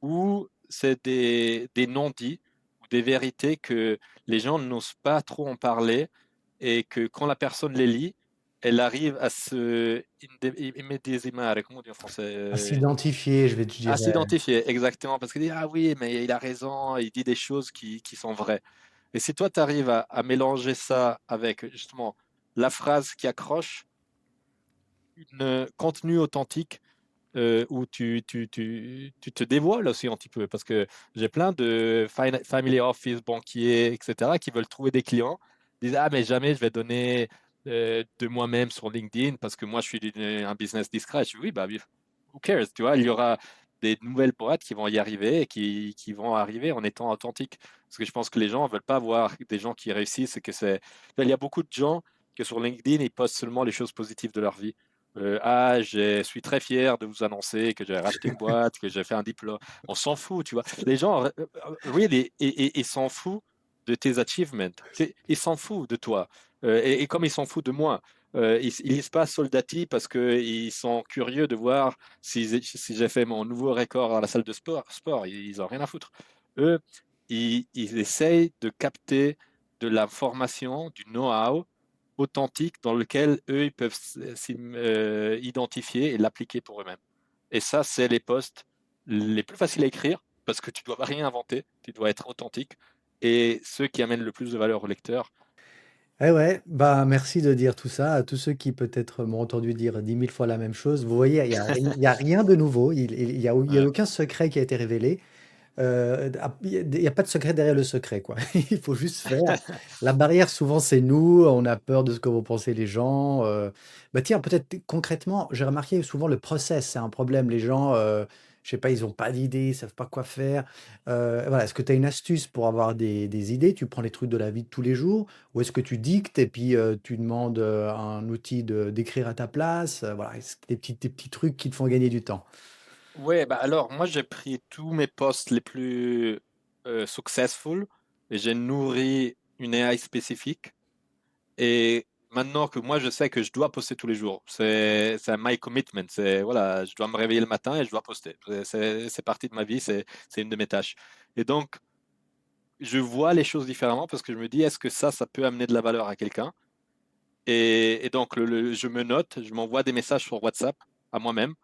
ou c'est des non-dits ou des vérités que les gens n'osent pas trop en parler et que quand la personne les lit, elle arrive à se immédiasimare, comment on dit en français? À s'identifier, je À dirais. s'identifier, exactement, parce qu'il dit: «Ah oui, mais il a raison, il dit des choses qui sont vraies». Et si toi, tu arrives à mélanger ça avec, justement, la phrase qui accroche, une contenu authentique, où tu te dévoiles aussi un petit peu. Parce que j'ai plein de family office, banquiers, et cetera, qui veulent trouver des clients. Ils disent: «Ah mais jamais je vais donner, de moi-même sur LinkedIn parce que moi je suis un business discret». Je dis: «Oui, bah, oui, who cares?» Tu vois? Il y aura des nouvelles boîtes qui vont y arriver et qui vont arriver en étant authentiques. Parce que je pense que les gens veulent pas voir des gens qui réussissent et que c'est il y a beaucoup de gens que sur LinkedIn, ils postent seulement les choses positives de leur vie. «Ah, je suis très fier de vous annoncer que j'ai racheté une boîte, que j'ai fait un diplôme». On s'en fout, tu vois? Les gens, really, ils s'en foutent de tes achievements. Tu ils s'en foutent de toi, et comme ils s'en foutent de moi. Ils lisent pas Soldati parce qu'ils sont curieux de voir si j'ai fait mon nouveau record à la salle de sport. Ils ont rien à foutre. Eux, ils essayent de capter de l'information, du know-how authentique dans lequel eux, ils peuvent identifier et l'appliquer pour eux-mêmes. Et ça, c'est les posts les plus faciles à écrire parce que tu dois rien inventer, tu dois être authentique et ceux qui amènent le plus de valeur au lecteur. Eh ouais, bah, merci de dire tout ça. À tous ceux qui peut-être m'ont entendu dire 10 000 fois la même chose, vous voyez, il y a rien de nouveau, il y a Ouais. aucun secret qui a été révélé. Il y a pas de secret derrière le secret, quoi. Il faut juste faire. La barrière souvent c'est nous, on a peur de ce que vont penser les gens, bah, tiens peut-être concrètement, j'ai remarqué souvent le process, c'est un problème. Les gens, je sais pas, ils ont pas d'idées, ils savent pas quoi faire. Voilà, est-ce que tu as une astuce pour avoir des idées? Tu prends les trucs de la vie de tous les jours? Ou est-ce que tu dictes et puis, tu demandes, à un outil d'écrire à ta place? Voilà, est-ce que des petits trucs qui te font gagner du temps? Ouais, bah alors moi j'ai pris tous mes posts les plus successful et j'ai nourri une AI spécifique. Et maintenant que moi je sais que je dois poster tous les jours, c'est un my commitment, c'est voilà, je dois me réveiller le matin et je dois poster. C'est partie de ma vie, c'est une de mes tâches. Et donc je vois les choses différemment parce que je me dis: «Est-ce que ça peut amener de la valeur à quelqu'un?» Et donc je me note, je m'envoie des messages sur WhatsApp à moi-même.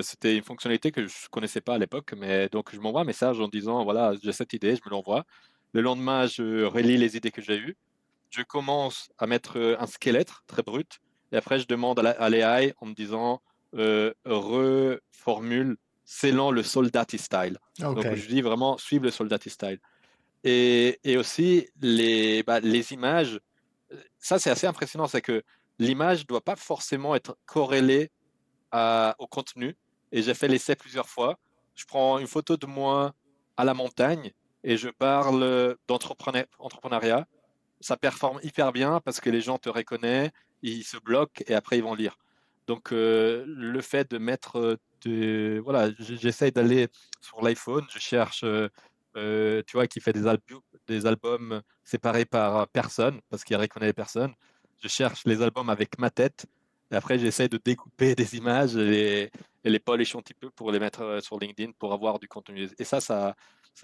C'était une fonctionnalité que je connaissais pas à l'époque, mais donc je m'envoie un message en disant: «Voilà, j'ai cette idée», je me l'envoie. Le lendemain, je relis les idées que j'ai eues. Je commence à mettre, un squelette très brut et après je demande à l'AI en me disant, reformule selon le Soldati style. Donc OK. je dis vraiment: «Suive le Soldati style». Et aussi les images, ça c'est assez impressionnant, c'est que l'image doit pas forcément être corrélée à au contenu et j'ai fait l'essai plusieurs fois. Je prends une photo de moi à la montagne et je parle d'entrepreneuriat. Ça performe hyper bien parce que les gens te reconnaissent, ils se bloquent et après ils vont lire. Donc le fait de mettre, voilà, j'essaye d'aller sur l'iPhone, je cherche, tu vois, qui fait des albums séparés par personne, parce qu'il reconnaît les personnes. Je cherche les albums avec ma tête et après j'essaie de découper des images et les polish un petit peu pour les mettre, sur LinkedIn pour avoir du contenu et ça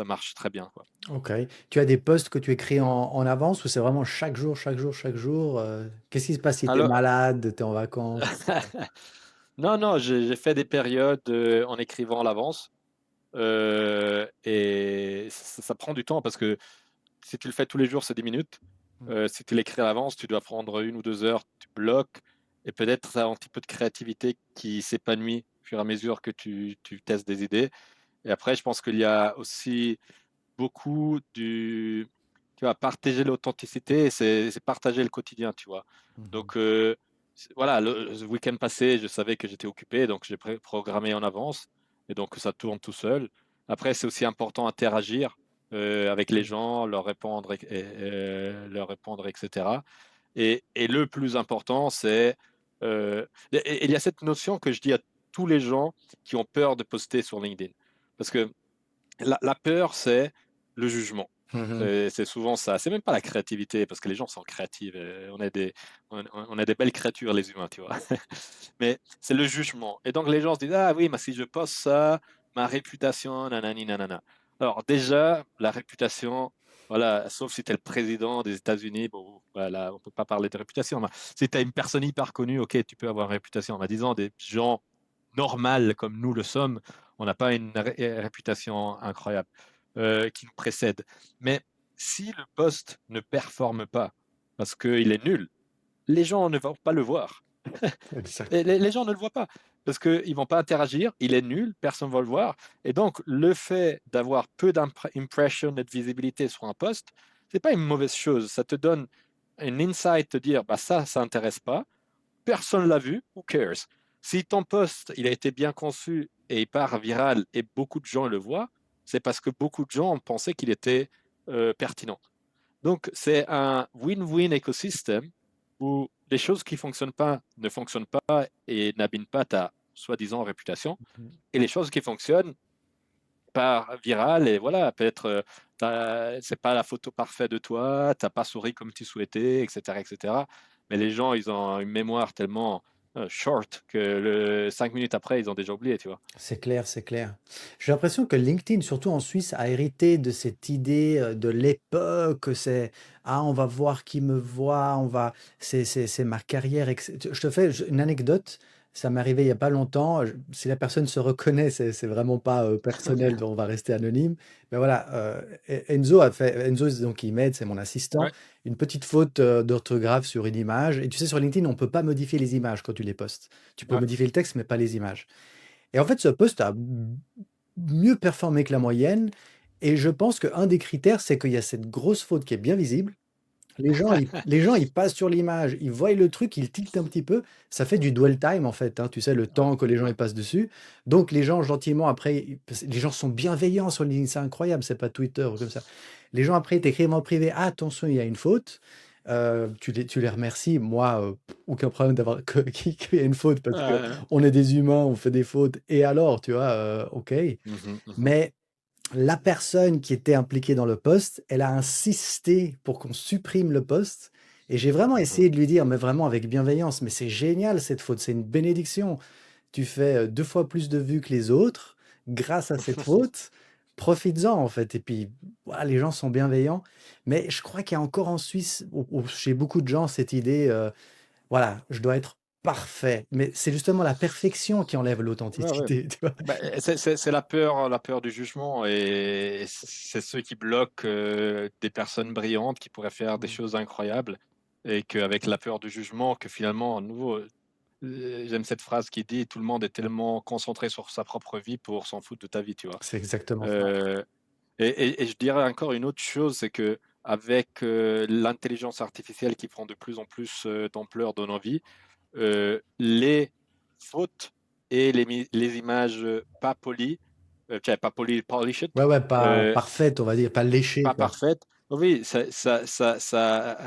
marche très bien, quoi. OK. Tu as des posts que tu écris en avance ou c'est vraiment chaque jour, chaque jour, chaque jour? Qu'est-ce qui se passe si tu es Alors malade, tu es en vacances? non, non, j'ai fait des périodes, en écrivant à l'avance, et ça prend du temps parce que si tu le fais tous les jours, c'est 10 minutes. Mmh. Si tu l'écris à l'avance, tu dois prendre 1 ou 2 heures, tu bloques et peut-être ça a un petit peu de créativité qui s'épanouit au fur et à mesure que tu testes des idées et après je pense qu'il y a aussi beaucoup tu vois, partager l'authenticité, c'est partager le quotidien, tu vois? Mmh. Donc voilà, le week-end passé, je savais que j'étais occupé, donc j'ai programmé en avance et donc ça tourne tout seul. Après, c'est aussi important d'interagir, avec les gens, leur répondre et cetera et le plus important, c'est, et il y a cette notion que je dis à tous les gens qui ont peur de poster sur LinkedIn. Parce que la peur, c'est le jugement. Mmh. C'est souvent ça. C'est même pas la créativité, parce que les gens sont créatifs, on est des belles créatures les humains, tu vois? Mais c'est le jugement et donc les gens se disent: «Ah oui, mais si je poste ça, ma réputation nanani nanana». Alors déjà, la réputation, voilà, sauf si tu es le président des États-Unis, bon, voilà, on peut pas parler de réputation. Mais si tu as une personne hyper connue, OK, tu peux avoir une réputation. En disant des gens normaux comme nous le sommes, on n'a pas une réputation incroyable, qui nous précède. Mais si le poste ne performe pas parce qu'il est nul, les gens ne vont pas le voir. Exact. Et les gens ne le voient pas parce qu'ils vont pas interagir, il est nul, personne va le voir et donc le fait d'avoir peu d'impression et de visibilité sur un post, c'est pas une mauvaise chose. Ça te donne un insight, te dire: «Bah, ça intéresse pas, personne l'a vu, who cares?» Si ton post, il a été bien conçu et il part viral et beaucoup de gens le voient, c'est parce que beaucoup de gens ont pensé qu'il était, pertinent. Donc, c'est un win-win écosystème où les choses qui fonctionnent pas ne fonctionnent pas et n'abîment pas ta soi-disant réputation. Mmh. Et les choses qui fonctionnent par viral et voilà, peut-être c'est pas la photo parfaite de toi, t'as pas souri comme tu souhaitais, etc., etc. Mais les gens, ils ont une mémoire tellement short que 5 minutes après, ils ont déjà oublié, tu vois. C'est clair, c'est clair. J'ai l'impression que LinkedIn, surtout en Suisse, a hérité de cette idée, de l'époque, c'est: «Ah, on va voir qui me voit, on va c'est ma carrière» et cet je te fais une anecdote, ça m'est arrivé il y a pas longtemps, si la personne se reconnaît, c'est vraiment pas, personnel, donc on va rester anonyme. Mais voilà, Enzo a fait Enzo, donc qui m'aide, c'est mon assistant, Ouais, une petite faute, d'orthographe sur une image et tu sais, sur LinkedIn, on peut pas modifier les images quand tu les postes. Tu peux ouais. modifier le texte, mais pas les images. Et en fait, ce poste a mieux performé que la moyenne et je pense qu'un des critères, c'est qu'il y a cette grosse faute qui est bien visible. Les gens, ils passent sur l'image, ils voient le truc, ils tiltent un petit peu. Ça fait du dwell time, en fait, hein, tu sais, le Ouais, temps que les gens, ouais. ils passent dessus. Donc les gens, gentiment, après, les gens sont bienveillants sur LinkedIn, c'est incroyable, c'est pas Twitter ou comme ça. Les gens, après, ils t'écrivent en privé: «Ah, attention, il y a une faute». Tu les remercies. Moi, aucun problème d'avoir que qu'il y ait une faute parce Ouais. qu'on est des humains, on fait des fautes et alors, tu vois? OK. Mhm, mhm. Mais la personne qui était impliquée dans le post, elle a insisté pour qu'on supprime le post et j'ai vraiment Mhm. essayé de lui dire, mais vraiment avec bienveillance: «Mais c'est génial cette faute, c'est une bénédiction. Tu fais, 2 fois plus de vues que les autres grâce à cette faute, profites-en en fait» et puis voilà, les gens sont bienveillants. Mais je crois qu'il y a encore en Suisse ou chez beaucoup de gens cette idée, voilà, je dois être parfait. Mais c'est justement la perfection qui enlève Ouais, ouais. l'authenticité, tu vois? Bah, c'est la peur du jugement et c'est ce qui bloque, des personnes brillantes qui pourraient faire des Mmh. choses incroyables et qu'avec la peur du jugement que finalement à nouveau, j'aime cette phrase qui dit: «Tout le monde est tellement concentré sur sa propre vie pour s'en foutre de ta vie», tu vois? C'est exactement ça. Heu et je dirais encore une autre chose, c'est qu'avec, l'intelligence artificielle qui prend de plus en plus, d'ampleur dans nos vies, les fautes et les images, pas polies, pas polished, Ouais, ouais, pas heu, parfaite, on va dire, pas léchée, pas quoi. parfaites, oui, ça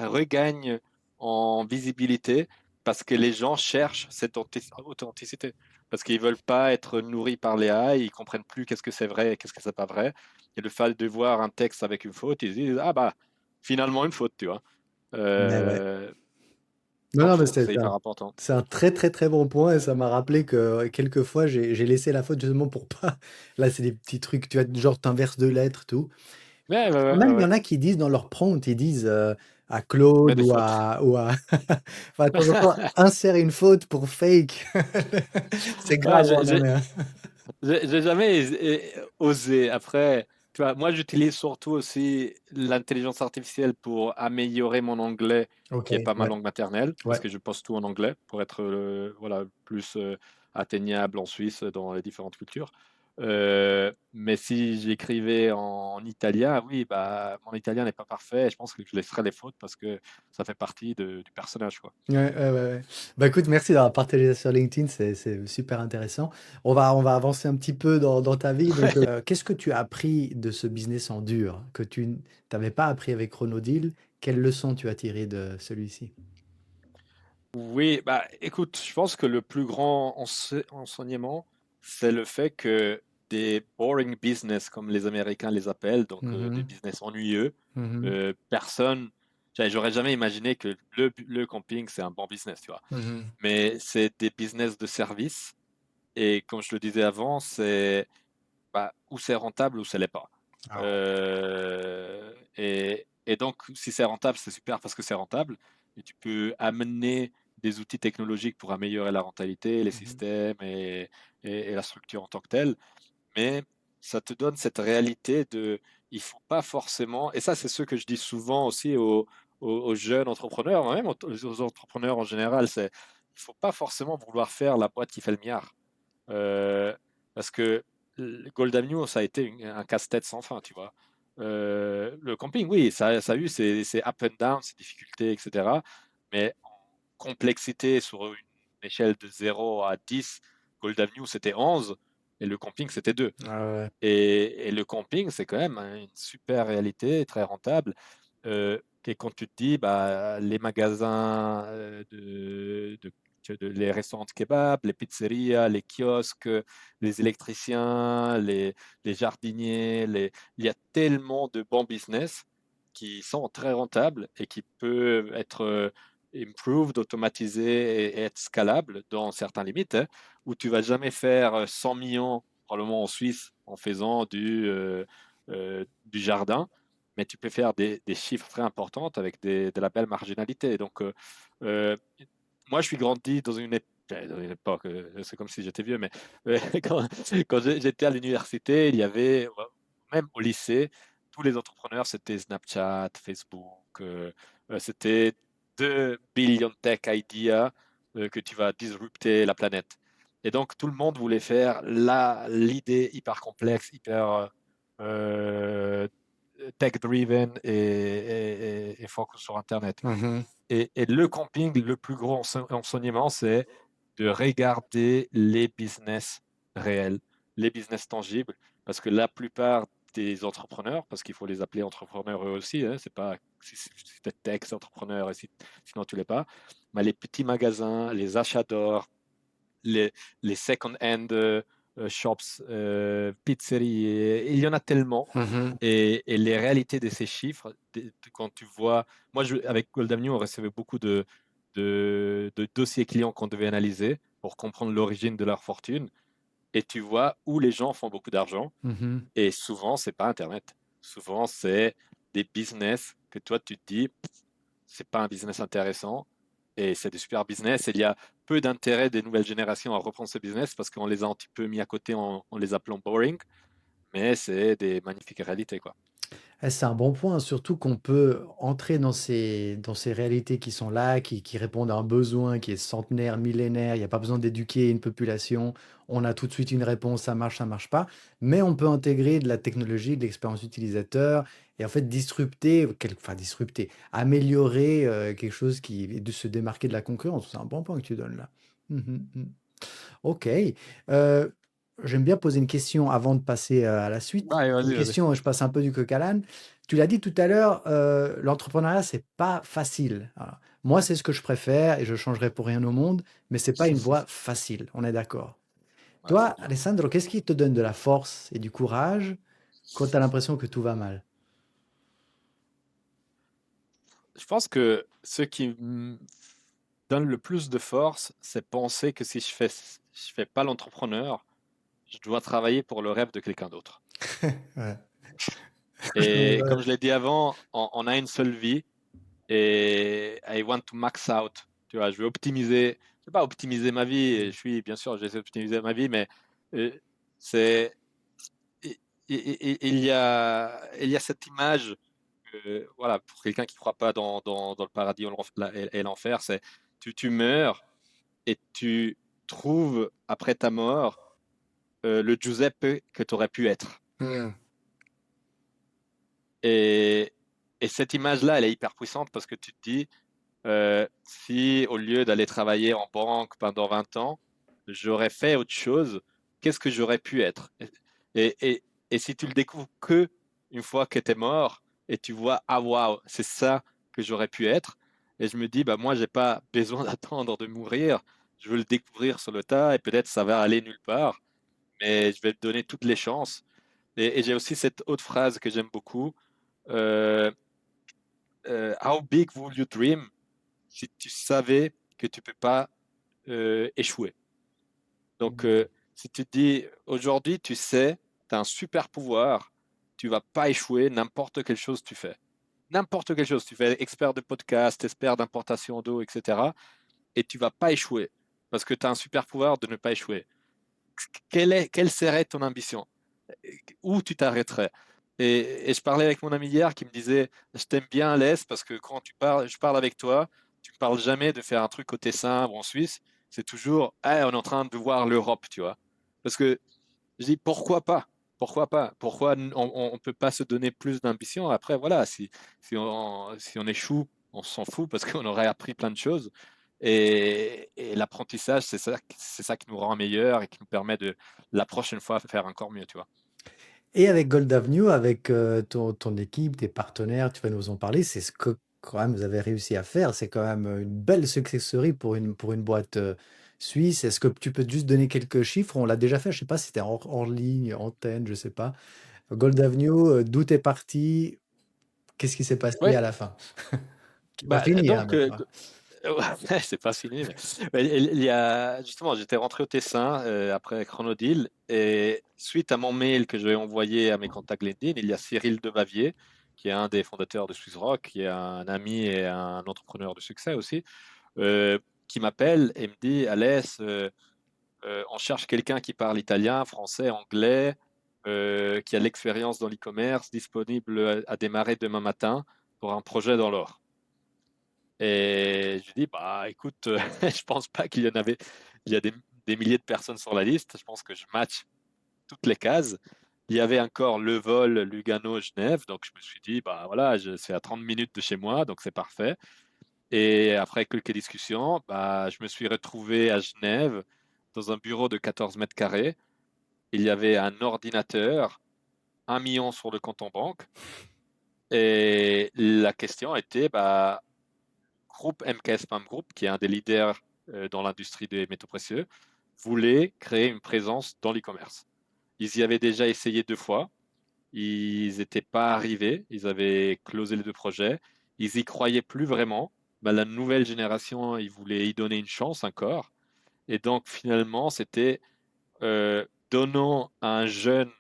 regagne en visibilité parce que les gens cherchent cette authenticité. Parce qu'ils veulent pas être nourris par les AI, ils comprennent plus qu'est-ce que c'est vrai et qu'est-ce que c'est pas vrai et le fait de voir un texte avec une faute, ils se disent: «Ah bah, finalement une faute», tu vois? Mais ouais. Heu, Non, donc non, je mais trouve que c'est hyper important. c'est un très, très, très bon point et ça m'a rappelé que quelquefois j'ai laissé la faute justement pour pas là, c'est des petits trucs, tu vois? Genre tu inverses 2 lettres, tout. Ouais, ouais, ouais, Même ouais, il y ouais. en a qui disent dans leur prompt, ils disent, à Mais Claude des ou fautes. à enfin, de temps en temps, insère une faute pour fake. C'est Ah, grave, on en est un. j'ai jamais osé. Après, tu vois, moi, j'utilise surtout aussi l'intelligence artificielle pour améliorer mon anglais, OK, qui est pas ma ouais, langue maternelle, parce ouais. que je poste tout en anglais pour être, voilà, plus, atteignable en Suisse, dans les différentes cultures. Mais si j'écrivais en italien, oui, bah, mon italien n'est pas parfait. Je pense que je laisserais les fautes parce que ça fait partie du personnage, quoi. Ouais, ouais, ouais, ouais. Bah, écoute, merci d'avoir partagé ça sur LinkedIn, c'est super intéressant. On va avancer un petit peu dans ta vie. Donc, qu'est-ce que tu as appris de ce business en dur que tu n'avais pas appris avec Chronodeal? Quelles leçons tu as tirées de celui-ci? Oui, bah, écoute, je pense que le plus grand enseignement, c'est le fait que des boring business, comme les Américains les appellent, donc des Mmh. business ennuyeux, Mmh. personne, j'aurais jamais imaginé que le camping, c'est un bon business, tu vois. Mmh. Mais c'est des business de service et comme je le disais avant, c'est bah, ou c'est rentable ou ça l'est pas. Ah ouais. Et donc, si c'est rentable, c'est super parce que c'est rentable. Et tu peux amener des outils technologiques pour améliorer la rentabilité, les Mmh. systèmes et la structure en tant que telle. Mais ça te donne cette réalité de, il faut pas forcément, et ça, c'est ce que je dis souvent aussi aux jeunes entrepreneurs, même aux entrepreneurs en général, c'est, il faut pas forcément vouloir faire la boîte qui fait le milliard. Euh, Parce que le Gold Avenue, ça a été un casse-tête sans fin, tu vois. Le camping, oui, ça a eu ses up and down, ses difficultés, etc. Mais en complexité sur une échelle de 0 à 10, Gold Avenue, c'était 11 et le camping, c'était 2. Ah ouais. Et le camping, c'est quand même une super réalité, très rentable. Et quand tu te dis, bah, les magasins, les restaurants de kebab, les pizzerias, les kiosques, les électriciens, les jardiniers, il y a tellement de bons business qui sont très rentables et qui peuvent être improved, automatisés et être scalables dans certaines limites, hein, où tu vas jamais faire 100 millions probablement en Suisse en faisant du jardin, mais tu peux faire des chiffres très importants avec de la belle marginalité. Donc, euh, moi, je suis grandi dans une époque, c'est comme si j'étais vieux, mais quand, quand j'étais à l'université, il y avait, même au lycée, tous les entrepreneurs, c'était Snapchat, Facebook, c'était 2 billion tech ideas que tu vas disrupter la planète. Et donc, tout le monde voulait faire l'idée hyper complexe, hyper euh, tech-driven et focus sur Internet. Mmh. Et le camping, le plus gros enseignement, c'est de regarder les business réels, les business tangibles, parce que la plupart des entrepreneurs, parce qu'il faut les appeler entrepreneurs eux aussi, hein, c'est pas si t'es tech, c'est entrepreneur, et sinon tu l'es pas, mais les petits magasins, les achats d'or, les, les second-hand shops, pizzeries, il y en a tellement. Mmh. Et les réalités de ces chiffres, quand tu vois, moi avec Gold Avenue, on recevait beaucoup de dossiers clients qu'on devait analyser pour comprendre l'origine de leur fortune. Et tu vois où les gens font beaucoup d'argent. Mmh. Et souvent, c'est pas Internet. Souvent, c'est des business que toi, tu te dis, c'est pas un business intéressant et c'est des super business. Et il y a peu d'intérêt des nouvelles générations à reprendre ce business parce qu'on les a un petit peu mis à côté en les appelant boring, mais c'est des magnifiques réalités, quoi. C'est un bon point, surtout qu'on peut entrer dans ces réalités qui sont là, qui répondent à un besoin qui est centenaire, millénaire. Il y a pas besoin d'éduquer une population. On a tout de suite une réponse, ça marche pas. Mais on peut intégrer de la technologie, de l'expérience utilisateur et en fait disrupter, enfin disrupter, améliorer, quelque chose qui et de se démarquer de la concurrence. C'est un bon point que tu donnes là. Mmh mh. OK. Heu, J'aime bien poser une question avant de passer, à la suite. Ouais, Une vas-y, vas-y. question, je passe un peu du coq à l'âne. Tu l'as dit tout à l'heure, l'entrepreneuriat, c'est pas facile. Voilà. Moi, c'est ce que je préfère et je changerais pour rien au monde, mais c'est pas une voie facile, on est d'accord. Ouais, Toi, c'est clair. Alessandro, qu'est-ce qui te donne de la force et du courage quand tu as l'impression que tout va mal? Je pense que ce qui me donne le plus de force, c'est penser que si je fais pas l'entrepreneur, je dois travailler pour le rêve de quelqu'un d'autre. Ouais. Et Ouais. comme je l'ai dit avant, on a une seule vie et I want to max out. Tu vois, je veux optimiser, je sais pas optimiser ma vie. Je suis, bien sûr, j'essaie d'optimiser ma vie, mais euh, c'est, il y a cette image, voilà, pour quelqu'un qui croit pas dans le paradis et l'enfer, c'est tu meurs et tu trouves après ta mort le Giuseppe que tu aurais pu être. Mmh. Et, et cette image-là, elle est hyper puissante parce que tu te dis, si au lieu d'aller travailler en banque pendant 20 ans, j'aurais fait autre chose, qu'est-ce que j'aurais pu être? Et, et, et si tu le découvres que une fois que tu es mort et tu vois, ah waouh, c'est ça que j'aurais pu être, et je me dis, bah moi, j'ai pas besoin d'attendre de mourir, je veux le découvrir sur le tas et peut-être ça va aller nulle part, mais je vais te donner toutes les chances. Et j'ai aussi cette autre phrase que j'aime beaucoup. euh, How big would you dream si tu savais que tu peux pas échouer? Donc, si tu te dis, aujourd'hui, tu sais, tu as un super pouvoir, tu vas pas échouer, n'importe quelle chose tu fais. n'importe quelle chose. Tu fais expert de podcast, expert d'importation d'eau, etc. Et tu vas pas échouer parce que tu as un super pouvoir de ne pas échouer. Quelle serait ton ambition? Où tu t'arrêterais? Et je parlais avec mon ami hier qui me disait, je t'aime bien à l'Est parce que quand je parle avec toi, tu ne parles jamais de faire un truc au Tessin ou en Suisse. C'est toujours, ah, on est en train de voir l'Europe, tu vois. Parce que je dis, pourquoi pas? Pourquoi pas? Pourquoi on peut pas se donner plus d'ambition? Après, voilà, si on échoue, on s'en fout parce qu'on aurait appris plein de choses. Et l'apprentissage, c'est ça qui nous rend meilleurs et qui nous permet de la prochaine fois faire encore mieux, tu vois. Et avec Gold Avenue, avec, ton équipe, tes partenaires, tu vas nous en parler, c'est ce que quand même vous avez réussi à faire. C'est quand même, une belle success story pour une boîte, suisse. Est-ce que tu peux juste donner quelques chiffres? On l'a déjà fait, je sais pas si c'était hors ligne, antenne, je sais pas. Gold Avenue, d'où tu es parti? Qu'est-ce qui s'est passé Ouais, à la fin? Qui est pas bah, fini, hein, donc, mais voilà. ouais, c'est pas fini, mais il y a, justement, j'étais rentré au Tessin après Chronodeal et suite à mon mail que je vais envoyer à mes contacts LinkedIn, il y a Cyril Debavier, qui est un des fondateurs de Swiss Rock, qui est un ami et un entrepreneur de succès aussi, euh, qui m'appelle et me dit, Alès, on cherche quelqu'un qui parle italien, français, anglais, qui a de l'expérience dans l'e-commerce, disponible à démarrer demain matin pour un projet dans l'or. Et je lui dis, bah écoute, je pense pas qu'il y en avait, il y a des milliers de personnes sur la liste. Je pense que je match toutes les cases. Il y avait encore le vol Lugano-Genève, donc je me suis dit, bah voilà, c'est à 30 minutes de chez moi, donc c'est parfait. Et après quelques discussions, bah, je me suis retrouvé à Genève dans un bureau de 14 mètres carrés. Il y avait un ordinateur, 1 million sur le compte en banque. Et la question était, bah, groupe MKS PAM Group, qui est un des leaders dans l'industrie des métaux précieux, voulait créer une présence dans l'e-commerce. Ils y avaient déjà essayé 2 fois. Ils n'étaient pas arrivés. Ils avaient closé les 2 projets. Ils y croyaient plus vraiment. Ben, la nouvelle génération, ils voulaient y donner une chance encore. Et donc, finalement, c'était donnant à un jeune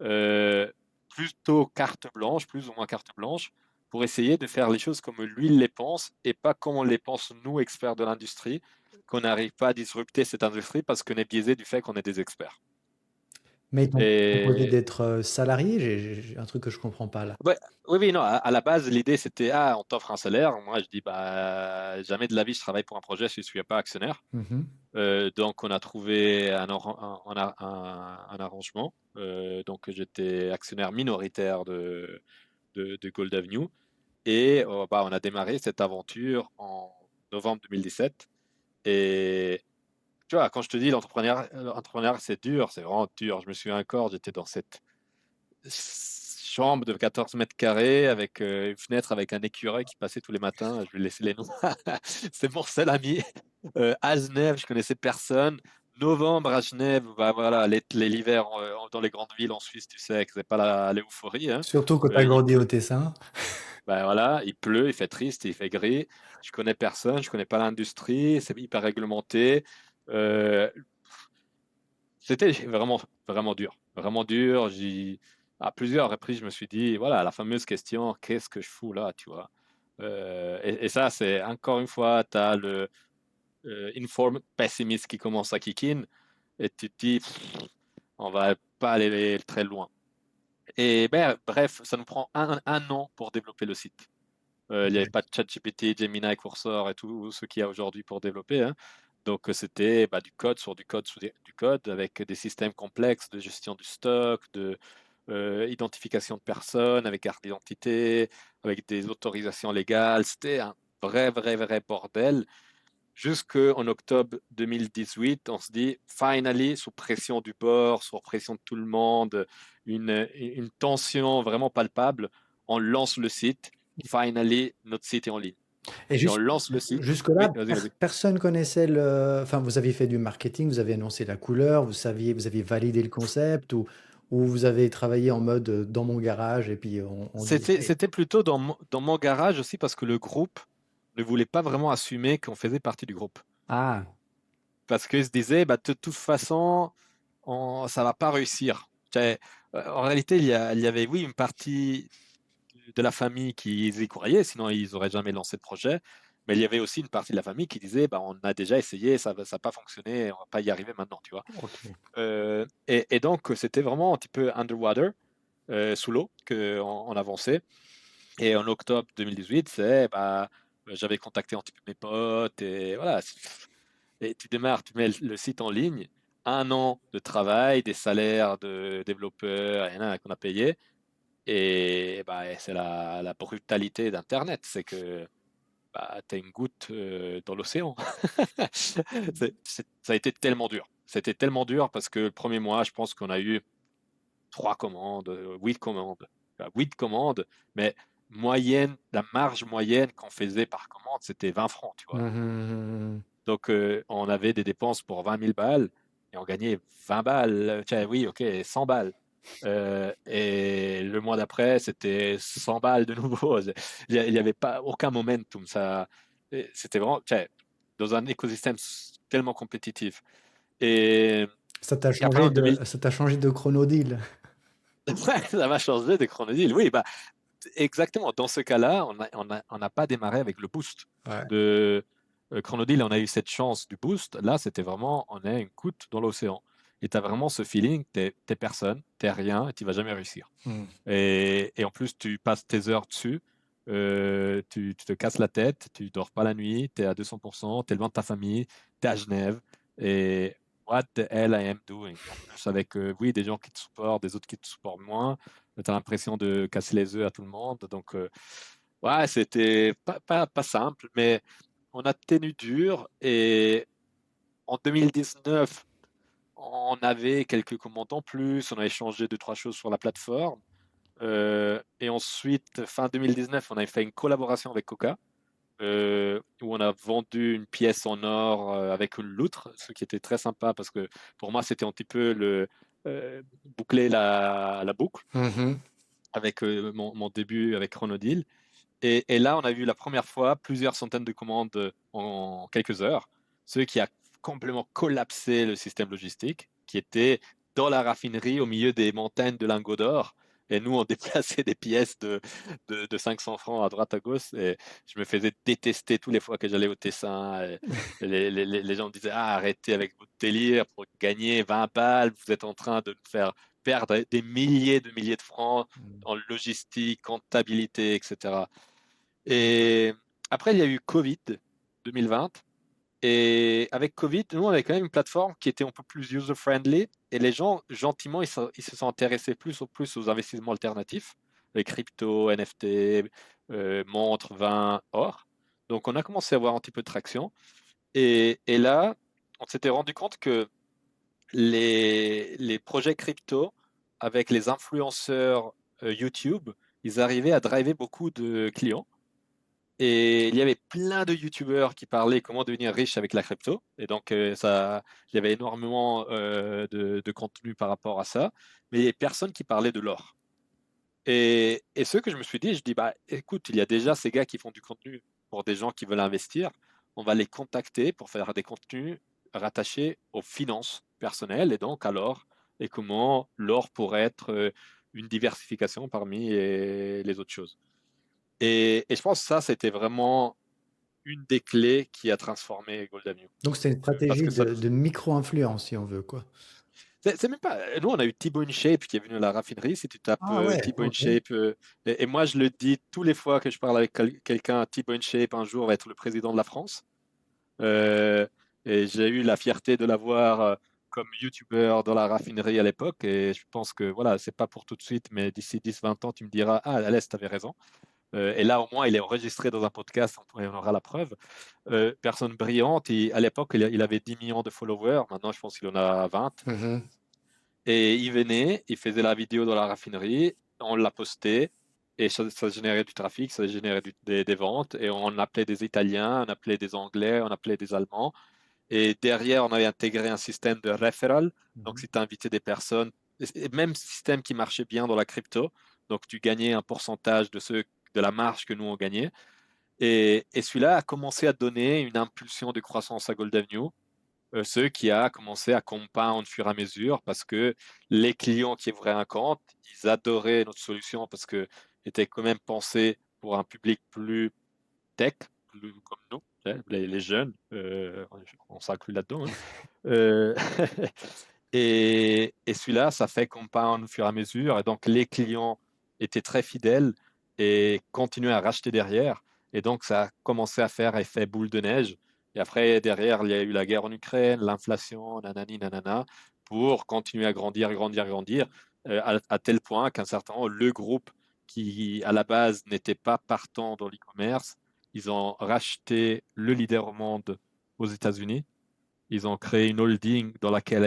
euh, plutôt carte blanche, plus ou moins carte blanche, pour essayer de faire les choses comme lui il les pense et pas comme on les pense nous, experts de l'industrie, qu'on n'arrive pas à disrupter cette industrie parce qu'on est biaisé du fait qu'on est des experts. Mais ils t'ont proposé Et d'être, salarié? J'ai un truc que je comprends pas là. ouais, oui, oui, non, à la base, l'idée c'était, ah, on t'offre un salaire. Moi, je dis, bah, jamais de la vie, je travaille pour un projet si je ne suis pas actionnaire. Mmh. Donc, on a trouvé un arrangement. Donc, j'étais actionnaire minoritaire de Gold Avenue. Et bah, on a démarré cette aventure en novembre 2017. Et tu vois, quand je te dis l'entrepreneuriat, c'est dur, c'est vraiment dur. Je me souviens encore, j'étais dans cette chambre de 14 mètres carrés avec une fenêtre avec un écureuil qui passait tous les matins. Je lui laissais les noms. C'est mon seul ami. À Genève, je connaissais personne. Novembre à Genève, bah voilà, l'hiver dans les grandes villes en Suisse, tu sais que c'est pas l'euphorie, hein. Surtout quand tu as Il grandi au pleut, Tessin. bah voilà, il pleut, il fait triste, il fait gris. Je connais personne, je connais pas l'industrie, c'est hyper réglementé. Euh, C'était vraiment, vraiment dur. Vraiment dur. À plusieurs reprises, je me suis dit, voilà, la fameuse question, qu'est-ce que je fous là, tu vois? Et ça, c'est encore une fois, tu as le informed pessimist qui commence à kick in et tu te dis, pff, on va pas aller très loin. Et ben, bref, ça nous prend un an pour développer le site. Il n'y avait pas de ChatGPT, Gemini, Cursor et tout ce qu'il y a aujourd'hui pour développer, hein. Donc, c'était bah, du code sur du code sur du code avec des systèmes complexes de gestion du stock, de identification de personnes avec carte d'identité, avec des autorisations légales. C'était un vrai, vrai, vrai bordel. Jusqu'en octobre 2018, on se dit, finally, sous pression du bord, sous pression de tout le monde, une tension vraiment palpable, on lance le site. Finally, notre site est en ligne. Et Et on lance le site. jusque-là, Oui, vas-y, vas-y. personne connaissait enfin, vous aviez fait du marketing, vous aviez annoncé la couleur, vous aviez validé le concept ou vous avez travaillé en mode, dans mon garage et puis on dit: «Hey». C'était plutôt dans mon garage aussi parce que le groupe ne voulait pas vraiment assumer qu'on faisait partie du groupe. Ah! Parce qu'ils se disaient, bah, de toute façon, ça va pas réussir. En réalité, il y avait, oui, une partie de la famille qui y croyaient, sinon ils n'auraient jamais lancé le projet. Mais il y avait aussi une partie de la famille qui disait, bah, on a déjà essayé, ça n'a pas fonctionné, on va pas y arriver maintenant, tu vois. OK. Et donc, c'était vraiment un petit peu underwater, sous l'eau, qu'on avançait. Et en octobre 2018, bah, j'avais contacté un petit peu mes potes et voilà. Et tu démarres, tu mets le site en ligne, 1 an de travail, des salaires de développeurs, il y en a qu'on a payé. Et bah, c'est la brutalité d'Internet, c'est que bah, tu as une goutte dans l'océan. Ça a été tellement dur. C'était tellement dur parce que le premier mois, je pense qu'on a eu 3 commandes, 8 commandes, 8 commandes, mais la marge moyenne qu'on faisait par commande, c'était 20 francs, tu Mmh vois. mh, mmh. Donc, on avait des dépenses pour 20 000 balles et on gagnait 20 balles, tiens, oui, ok, 100 balles. Et le mois d'après, c'était 100 balles de nouveau. Il n'y avait pas aucun momentum. C'était vraiment, tiens, dans un écosystème tellement compétitif. Et, et après, en 2000, Ça t'a changé de chronodeal. ça m'a changé de chronologie. Oui, bah, exactement. Dans ce cas-là, on n'a pas démarré avec le boost Ouais. de Chronodeal. On a eu cette chance du boost. Là, c'était vraiment, on est une goutte dans l'océan. Et tu as vraiment ce feeling, t'es personne, t'es rien, et tu vas jamais réussir. Mmh. Et en plus, tu passes tes heures dessus, tu te casses la tête, tu dors pas la nuit, tu es à 200%, tu es loin de ta famille, tu es à Genève. Et what the hell I am doing? En plus, avec, oui, des gens qui te supportent, des autres qui te supportent moins, tu as l'impression de casser les œufs à tout le monde. Donc, ouais, c'était pas simple, mais on a tenu dur. Et en 2019, on avait quelques commandes en plus, on avait changé 2, 3 choses sur la plateforme. Et ensuite, fin 2019, on avait fait une collaboration avec Coca, où on a vendu une pièce en or avec une loutre, ce qui était très sympa parce que pour moi, c'était un petit peu boucler la boucle Mmh mh. avec mon début avec Chronodeal. Et là, on a vu la première fois plusieurs centaines de commandes en quelques heures, ce qui a complètement collapsé le système logistique, qui était dans la raffinerie au milieu des montagnes de lingots d'or. Et nous, on déplaçait des pièces de 500 francs à droite à gauche. Et je me faisais détester tous les fois que j'allais au Tessin. Et les gens me disaient, ah, arrêtez avec votre délire pour gagner 20 balles. Vous êtes en train de nous faire perdre des milliers de milliers de francs Mmh. en logistique, comptabilité, etc. Et après, il y a eu Covid 2020. Et avec Covid, nous, on avait quand même une plateforme qui était un peu plus user-friendly. Et les gens, gentiment, ils se sont intéressés plus aux investissements alternatifs, les crypto, NFT, montres, vin, or. Donc, on a commencé à avoir un petit peu de traction. Et là, on s'était rendu compte que les projets crypto, avec les influenceurs YouTube, ils arrivaient à driver beaucoup de clients. Et il y avait plein de youtubeurs qui parlaient comment devenir riche avec la crypto. Et donc, il y avait énormément de contenu par rapport à ça. Mais il y avait personne qui parlait de l'or. Et ce que je me suis dit, je dis, bah, écoute, il y a déjà ces gars qui font du contenu pour des gens qui veulent investir. On va les contacter pour faire des contenus rattachés aux finances personnelles et donc à l'or. Et comment l'or pourrait être une diversification parmi les autres choses. Et je pense que ça, c'était vraiment une des clés qui a transformé Gold Avenue. Donc c'est une Parce stratégie que ça nous. de micro-influence si on veut, quoi. C'est même pas. Nous, on a eu Thibaut InShape qui est venu à la raffinerie. Si tu tapes Ah ouais, Thibaut OK. InShape, et moi, je le dis tous les fois que je parle avec quelqu'un, Thibaut InShape un jour va être le président de la France. Euh, et j'ai eu la fierté de l'avoir comme YouTuber dans la raffinerie à l'époque. Et je pense que voilà, c'est pas pour tout de suite, mais d'ici 10, 20 ans, tu me diras, ah, Alès, tu avais raison. Et là, au moins, il est enregistré dans un podcast, on aura la preuve. Personne brillante. À l'époque, il avait 10 millions de followers. Maintenant, je pense qu'il en a 20. Mmh mh. Et il venait, il faisait la vidéo dans la raffinerie, on l'a posté, et ça générait du trafic, ça générait des ventes. Et on appelait des Italiens, on appelait des Anglais, on appelait des Allemands. Et derrière, on avait intégré un système de referral. Donc, Mmh. si tu invitais des personnes, et même système qui marchait bien dans la crypto. Donc, tu gagnais un pourcentage de la marge que nous, on gagnait. Et celui-là a commencé à donner une impulsion de croissance à Gold Avenue, ce qui a commencé à compound au fur et à mesure parce que les clients qui ouvraient un compte, ils adoraient notre solution parce que était quand même pensé pour un public plus tech, plus comme nous, les jeunes, on s'inclut là-dedans, hein. Euh, et celui-là, ça fait compound au fur et à mesure. Et donc, les clients étaient très fidèles et continuaient à racheter derrière. Et donc, ça a commencé à faire effet boule de neige. Et après, derrière, il y a eu la guerre en Ukraine, l'inflation, nanani, nanana, pour continuer à grandir, grandir, grandir, à tel point qu'un certain moment, le groupe qui, à la base, n'était pas partant dans l'e-commerce, ils ont racheté le leader au monde aux États-Unis. Ils ont créé une holding dans laquelle,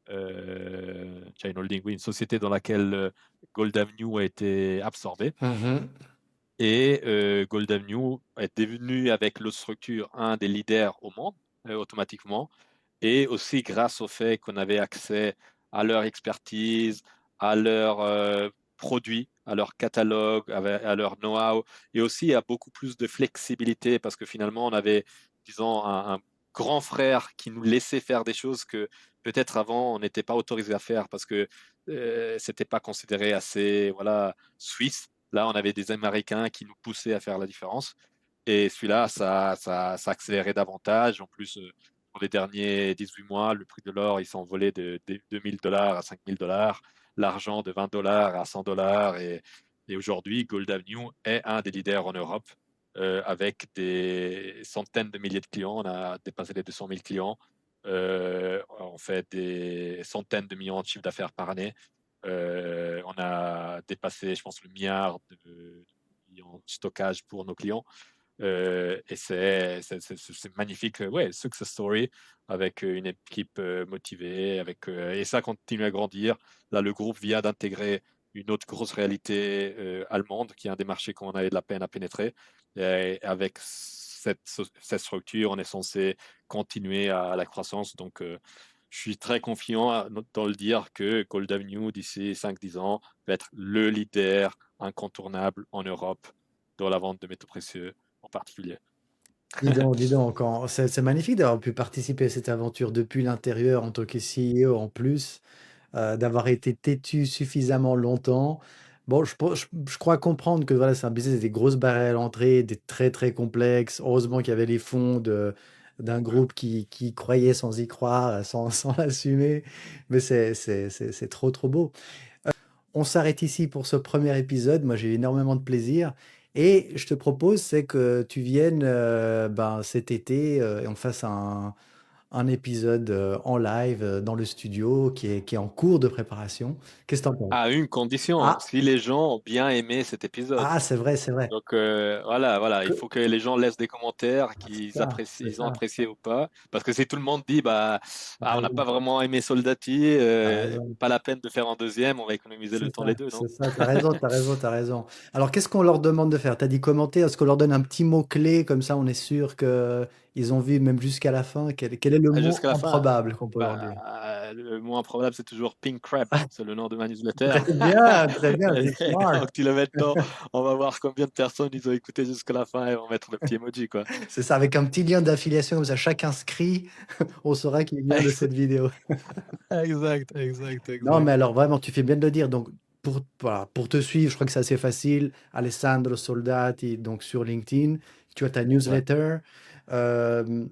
une holding, oui, une société dans laquelle Gold Avenue a été absorbée. Mhm. Et Gold Avenue est devenu, avec l'autre structure, un des leaders au monde, automatiquement. Et aussi grâce au fait qu'on avait accès à leur expertise, à leurs produits, à leur catalogue, à leur know-how, et aussi à beaucoup plus de flexibilité, parce que finalement, on avait, disons, un grand frère qui nous laissait faire des choses que peut-être avant, on n'était pas autorisé à faire, parce que c'était pas considéré assez, voilà, suisse. Là, on avait des Américains qui nous poussaient à faire la différence. Et celui-là, ça accélérait davantage. En plus, pour les derniers 18 mois, le prix de l'or, il s'est envolé de 2 000 $ à 5 000 $, l'argent de 20 $ à 100 $. Et aujourd'hui, Gold Avenue est un des leaders en Europe, avec des centaines de milliers de clients. On a dépassé les 200 000 clients. On fait des centaines de millions de chiffres d'affaires par année. On a dépassé, je pense, le milliard en stockage pour nos clients. Et c'est magnifique, ouais, success story avec une équipe motivée, et ça continue à grandir. Là, le groupe vient d'intégrer une autre grosse réalité allemande, qui est un des marchés qu'on avait de la peine à pénétrer. Et avec cette structure, on est censé continuer à la croissance. Donc, je suis très confiant dans le dire que Gold Avenue, d'ici 5-10 ans, va être le leader incontournable en Europe dans la vente de métaux précieux en particulier. Dis donc, c'est magnifique d'avoir pu participer à cette aventure depuis l'intérieur en tant que CEO en plus, d'avoir été têtu suffisamment longtemps. Bon, je crois comprendre que voilà, c'est un business avec des grosses barrières à l'entrée, des très, très complexes. Heureusement qu'il y avait les fonds d'un groupe qui croyait sans y croire, sans l'assumer. Mais c'est trop, trop beau. On s'arrête ici pour ce premier épisode. Moi, j'ai eu énormément de plaisir. Et je te propose, c'est que tu viennes ben, cet été et on fasse un épisode en live dans le studio qui est en cours de préparation. Qu'est-ce que tu en penses? À une condition, Ah, si les gens ont bien aimé cet épisode. c'est vrai, c'est vrai. Donc voilà, il Que- faut que les gens laissent des commentaires, C'est qu'ils ça, apprécient, c'est ils ont ça. apprécié ou pas. Parce que si tout le monde dit, bah, T'as on n'a pas raison, vraiment aimé Soldati, t'as raison. pas la peine de faire un deuxième, on va économiser le temps les deux, non? C'est ça, t'as raison, t'as raison, t'as raison. Alors, qu'est-ce qu'on leur demande de faire? T'as dit commenter, est-ce qu'on leur donne un petit mot-clé, comme ça on est sûr que ils ont vu même jusqu'à la fin? Quel est le mot Jusqu'à la fin, improbable qu'on peut leur dire? le mot improbable, c'est toujours Pink Crab, c'est le nom de ma newsletter. Très bien, t'es Et smart. donc, tu le mets dedans, on va voir combien de personnes ils ont écouté jusqu'à la fin et vont mettre le petit emoji, quoi. C'est ça, avec un petit lien d'affiliation, comme ça chaque inscrit, on saura qu'il vient de cette vidéo. Exact, exact, Non, mais exact. alors vraiment, tu fais bien de le dire. Donc, voilà, pour te suivre, je crois que c'est assez facile. Alessandro Soldati, donc sur LinkedIn. Tu as ta Ouais. newsletter. Euh,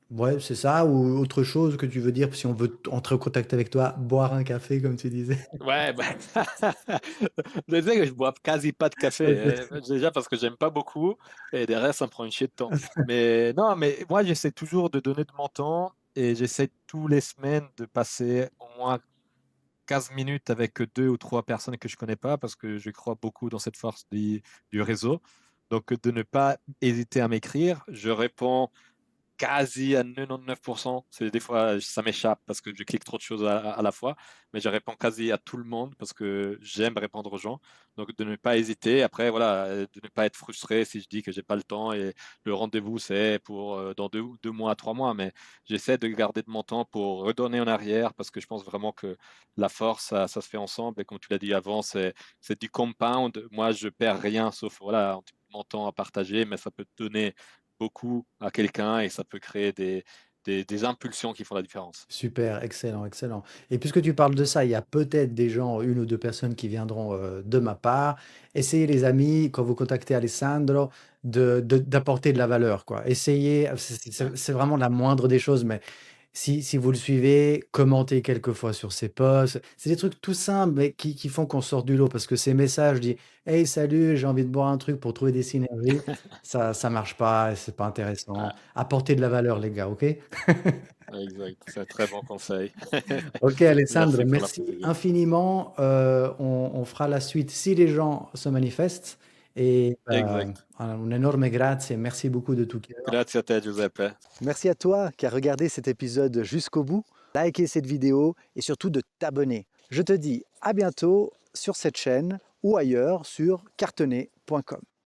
ouais, c'est ça. Ou autre chose que tu veux dire, si on veut entrer en contact avec toi, boire un café, comme tu disais. Ouais, bah, je sais que je bois quasi pas de café, déjà parce que j'aime pas beaucoup, et derrière ça me prend une chier de temps. Mais non, mais moi j'essaie toujours de donner de mon temps, et j'essaie tous les semaines de passer au moins 15 minutes avec 2 ou 3 personnes que je connais pas, parce que je crois beaucoup dans cette force du réseau. Donc de ne pas hésiter à m'écrire. Je réponds quasi à 99%. C'est des fois, ça m'échappe parce que je clique trop de choses à la fois, mais je réponds quasi à tout le monde parce que j'aime répondre aux gens. Donc, de ne pas hésiter. Après, voilà, de ne pas être frustré si je dis que j'ai pas le temps et le rendez-vous, c'est pour dans 2 mois, 3 mois. Mais j'essaie de garder de mon temps pour redonner en arrière parce que je pense vraiment que la force, ça se fait ensemble. Et comme tu l'as dit avant, c'est du compound. Moi, je perds rien sauf, voilà, mon temps à partager, mais ça peut te donner beaucoup à quelqu'un et ça peut créer des impulsions qui font la différence. Super, excellent, excellent. Et puisque tu parles de ça, il y a peut-être des gens, une ou 2 personnes qui viendront, de ma part. Essayez les amis, quand vous contactez Alessandro, d'apporter de la valeur, quoi. Essayez, Ouais. c'est vraiment la moindre des choses, mais si vous le suivez, commentez quelquefois sur ses posts. C'est des trucs tout simples, mais qui font qu'on sort du lot parce que ces messages dit: «Hey salut, j'ai envie de boire un truc pour trouver des synergies», ça marche pas, c'est pas intéressant. Ouais, Apportez de la valeur les gars, OK? exact, c'est un très bon conseil. OK Alessandro, Merci pour la merci précision. infiniment. On fera la suite si les gens se manifestent et Exact. un énorme grazie, merci beaucoup de tout cœur. Grazie a te Giuseppe. Merci à toi qui as regardé cet épisode jusqu'au bout. Likez cette vidéo et surtout de t'abonner. Je te dis à bientôt sur cette chaîne ou ailleurs sur cartonnet.com.